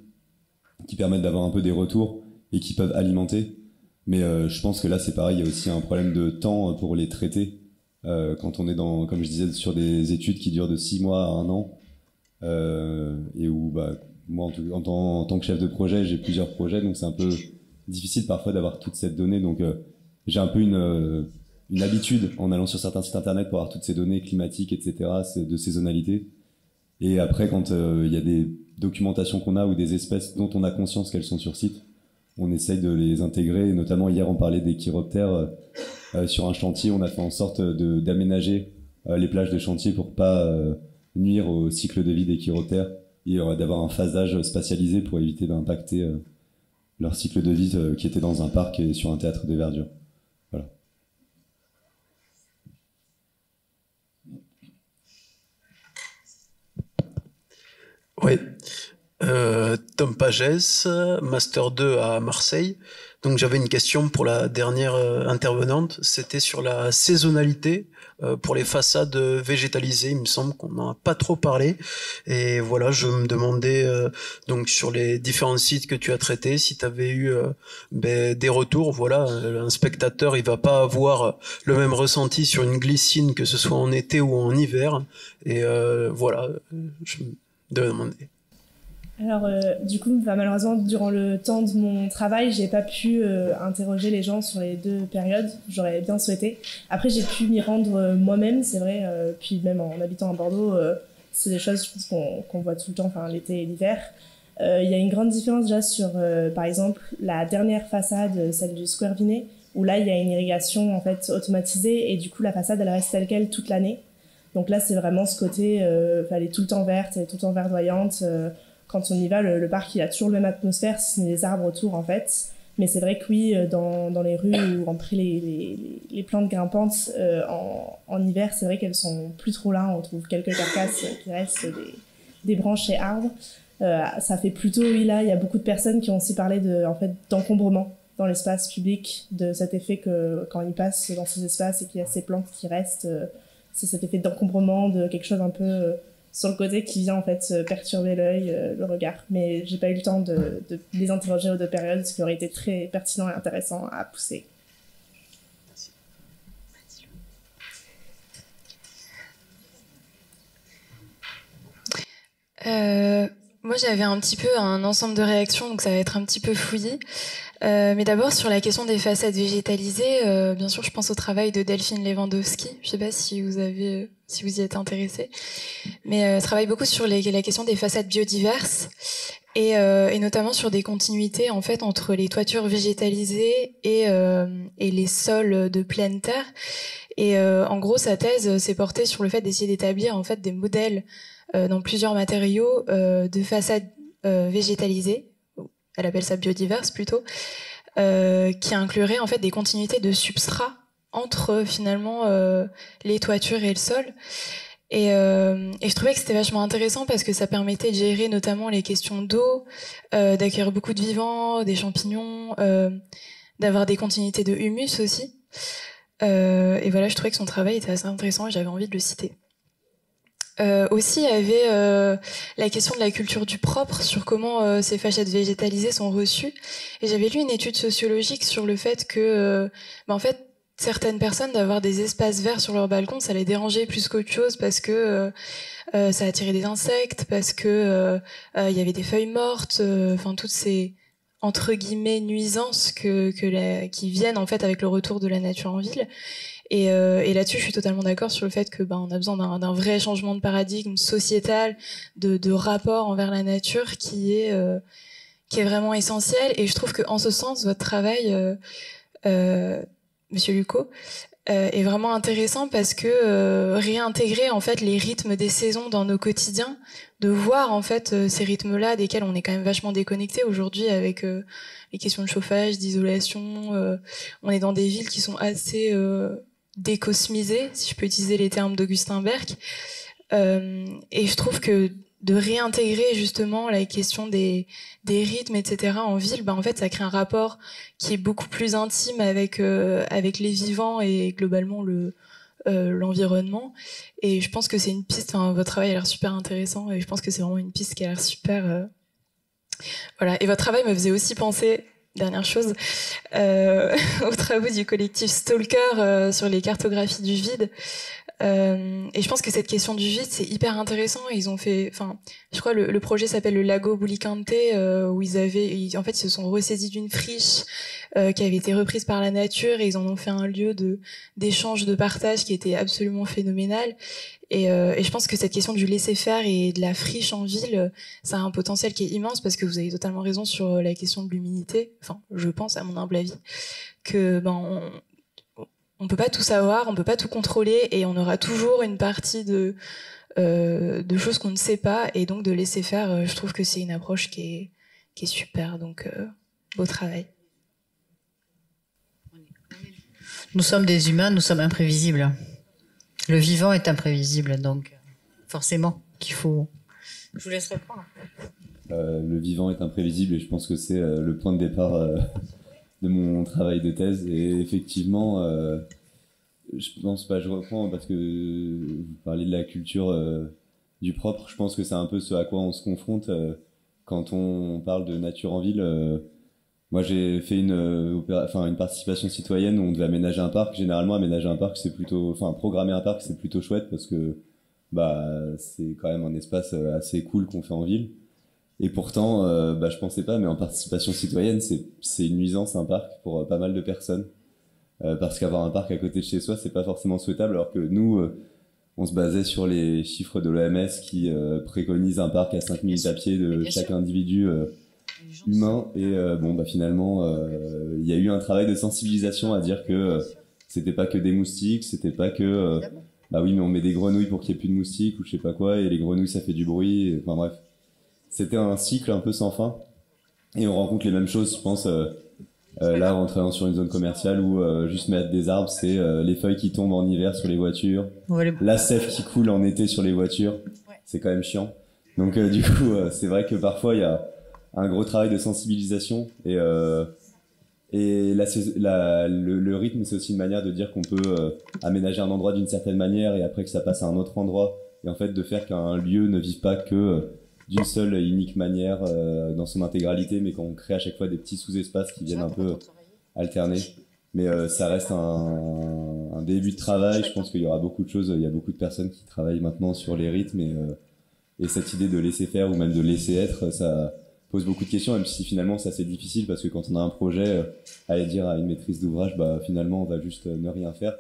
qui permettent d'avoir un peu des retours et qui peuvent alimenter, mais je pense que là c'est pareil, il y a aussi un problème de temps pour les traiter. Quand on est comme je disais, sur des études qui durent de 6 mois à 1 an, et où moi en tant que chef de projet, j'ai plusieurs projets, donc c'est un peu difficile parfois d'avoir toute cette donnée, donc j'ai un peu une habitude en allant sur certains sites internet pour avoir toutes ces données climatiques, etc., de saisonnalité. Et après, quand il y a des documentations qu'on a ou des espèces dont on a conscience qu'elles sont sur site, on essaye de les intégrer, et notamment hier on parlait des chiroptères. Sur un chantier, on a fait en sorte d'aménager les plages de chantier pour pas nuire au cycle de vie des chiroptères et d'avoir un phasage spatialisé pour éviter d'impacter leur cycle de vie qui était dans un parc et sur un théâtre de verdure. Voilà. Oui. Tom Pagès, Master 2 à Marseille. Donc j'avais une question pour la dernière intervenante, c'était sur la saisonnalité pour les façades végétalisées. Il me semble qu'on n'en a pas trop parlé. Et voilà, je me demandais donc sur les différents sites que tu as traités, si tu avais eu des retours. Voilà, un spectateur, il va pas avoir le même ressenti sur une glycine que ce soit en été ou en hiver. Et voilà, je me demandais. Alors, du coup, malheureusement, durant le temps de mon travail, j'ai pas pu interroger les gens sur les 2 périodes. J'aurais bien souhaité. Après, j'ai pu m'y rendre moi-même, c'est vrai. Puis même en habitant à Bordeaux, c'est des choses, je pense, qu'on voit tout le temps, enfin l'été et l'hiver. Il y a une grande différence déjà sur, par exemple, la dernière façade, celle du Square Vinet, où là, il y a une irrigation en fait automatisée et du coup, la façade, elle reste telle quelle toute l'année. Donc là, c'est vraiment ce côté, elle est tout le temps verte, elle est tout le temps verdoyante. Quand on y va, le parc, il a toujours la même atmosphère, si ce n'est les arbres autour, en fait. Mais c'est vrai que oui, dans les rues ou entre les plantes grimpantes, en hiver, c'est vrai qu'elles sont plus trop là. On trouve quelques carcasses qui restent des branches et arbres. Ça fait plutôt, oui, là, il y a beaucoup de personnes qui ont aussi parlé d'encombrement dans l'espace public, de cet effet que quand ils passent dans ces espaces et qu'il y a ces plantes qui restent, c'est cet effet d'encombrement, de quelque chose un peu sur le côté qui vient en fait perturber l'œil, le regard. Mais j'ai pas eu le temps de les interroger aux 2 périodes, ce qui aurait été très pertinent et intéressant à pousser. Moi, j'avais un petit peu un ensemble de réactions, donc ça va être un petit peu fouillis. Mais d'abord, sur la question des façades végétalisées, bien sûr, je pense au travail de Delphine Lewandowski. Je sais pas si vous y êtes intéressé, mais elle travaille beaucoup sur la question des façades biodiverses et notamment sur des continuités en fait entre les toitures végétalisées et les sols de pleine terre. Et en gros, sa thèse s'est portée sur le fait d'essayer d'établir en fait des modèles dans plusieurs matériaux de façades végétalisées. Elle appelle ça biodiverse plutôt, qui inclurait en fait des continuités de substrat entre finalement les toitures et le sol. Et je trouvais que c'était vachement intéressant parce que ça permettait de gérer notamment les questions d'eau, d'accueillir beaucoup de vivants, des champignons, d'avoir des continuités de humus aussi. Et voilà, je trouvais que son travail était assez intéressant et j'avais envie de le citer. Aussi, il y avait la question de la culture du propre, sur comment ces façades végétalisées sont reçues. Et j'avais lu une étude sociologique sur le fait que, en fait, certaines personnes, d'avoir des espaces verts sur leur balcon, ça les dérangeait plus qu'autre chose parce que ça attirait des insectes, parce que il y avait des feuilles mortes, enfin toutes ces entre guillemets nuisances qui viennent en fait avec le retour de la nature en ville. Et là-dessus, je suis totalement d'accord sur le fait que on a besoin d'un vrai changement de paradigme sociétal, de rapport envers la nature qui est vraiment essentiel. Et je trouve que en ce sens, votre travail, Monsieur Lucot, est vraiment intéressant parce que réintégrer en fait les rythmes des saisons dans nos quotidiens, de voir en fait ces rythmes-là desquels on est quand même vachement déconnecté aujourd'hui avec les questions de chauffage, d'isolation. On est dans des villes qui sont assez décosmisées, si je peux utiliser les termes d'Augustin Berck. Et je trouve que de réintégrer justement la question des rythmes, etc. en ville, en fait, ça crée un rapport qui est beaucoup plus intime avec les vivants et globalement l'environnement. Et je pense que c'est une piste. Votre travail a l'air super intéressant et je pense que c'est vraiment une piste qui a l'air super. Voilà. Et votre travail me faisait aussi penser. Dernière chose, aux travaux du collectif Stalker sur les cartographies du vide. Et je pense que cette question du vide, c'est hyper intéressant. Ils ont fait, je crois le projet s'appelle le Lago Bulicante, où ils se sont ressaisis d'une friche qui avait été reprise par la nature et ils en ont fait un lieu d'échange, de partage qui était absolument phénoménal. Et je pense que cette question du laisser-faire et de la friche en ville, ça a un potentiel qui est immense parce que vous avez totalement raison sur la question de l'humidité. Je pense, à mon humble avis, que on peut pas tout savoir, on peut pas tout contrôler et on aura toujours une partie de choses qu'on ne sait pas et donc de laisser faire. Je trouve que c'est une approche qui est super. Donc beau travail. Nous sommes des humains, nous sommes imprévisibles. Le vivant est imprévisible, donc forcément qu'il faut. Je vous laisse répondre. Le vivant est imprévisible et je pense que c'est le point de départ de mon travail de thèse. Et effectivement, je reprends parce que vous parlez de la culture du propre. Je pense que c'est un peu ce à quoi on se confronte quand on parle de nature en ville. Moi, j'ai fait une participation citoyenne où on devait aménager un parc. Généralement, aménager un parc, c'est plutôt, programmer un parc, c'est plutôt chouette parce que, c'est quand même un espace assez cool qu'on fait en ville. Et pourtant, je pensais pas, mais en participation citoyenne, c'est une nuisance, un parc, pour pas mal de personnes. Parce qu'avoir un parc à côté de chez soi, c'est pas forcément souhaitable, alors que nous, on se basait sur les chiffres de l'OMS qui préconisent un parc à 5 minutes à pied de chaque individu humain. Et finalement, il y a eu un travail de sensibilisation à dire que c'était pas que des moustiques, c'était pas que oui, mais on met des grenouilles pour qu'il y ait plus de moustiques ou je sais pas quoi, et les grenouilles ça fait du bruit. Enfin bref, c'était un cycle un peu sans fin. Et on rencontre les mêmes choses, je pense. Là, en travaillant sur une zone commerciale où juste mettre des arbres, c'est les feuilles qui tombent en hiver sur les voitures, la sève qui coule en été sur les voitures, c'est quand même chiant. Donc du coup, c'est vrai que parfois il y a un gros travail de sensibilisation et le rythme, c'est aussi une manière de dire qu'on peut aménager un endroit d'une certaine manière et après que ça passe à un autre endroit, et en fait de faire qu'un lieu ne vive pas que d'une seule et unique manière dans son intégralité, mais qu'on crée à chaque fois des petits sous-espaces qui viennent un peu alterner. Mais ça reste un début de travail. Je pense qu'il y aura beaucoup de choses. Il y a beaucoup de personnes qui travaillent maintenant sur les rythmes et cette idée de laisser faire ou même de laisser être, ça pose beaucoup de questions, même si finalement c'est assez difficile parce que quand on a un projet, aller dire à une maîtrise d'ouvrage, finalement on va juste ne rien faire.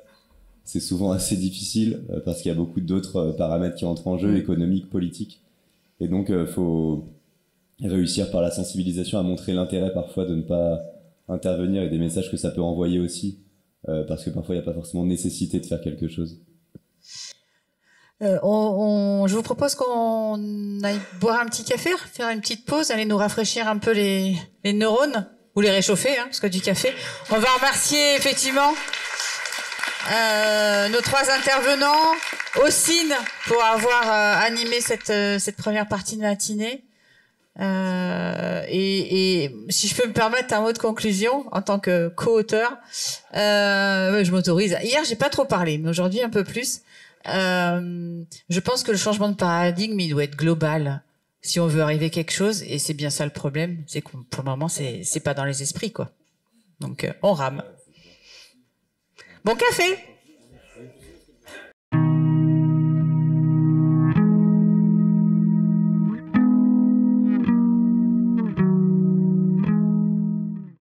C'est souvent assez difficile parce qu'il y a beaucoup d'autres paramètres qui entrent en jeu, économiques, politiques. Et donc, faut réussir par la sensibilisation à montrer l'intérêt parfois de ne pas intervenir et des messages que ça peut envoyer aussi, parce que parfois il n'y a pas forcément nécessité de faire quelque chose. Je vous propose qu'on aille boire un petit café, faire une petite pause, aller nous rafraîchir un peu les neurones, ou les réchauffer, parce que du café. On va remercier effectivement nos 3 intervenants, Ossine pour avoir animé cette première partie de matinée. Et si je peux me permettre un mot de conclusion en tant que co-auteur, je m'autorise. Hier, j'ai pas trop parlé, mais aujourd'hui un peu plus. Je pense que le changement de paradigme, il doit être global si on veut arriver à quelque chose, et c'est bien ça le problème, c'est que pour le moment, c'est pas dans les esprits, quoi. Donc, on rame. Bon café!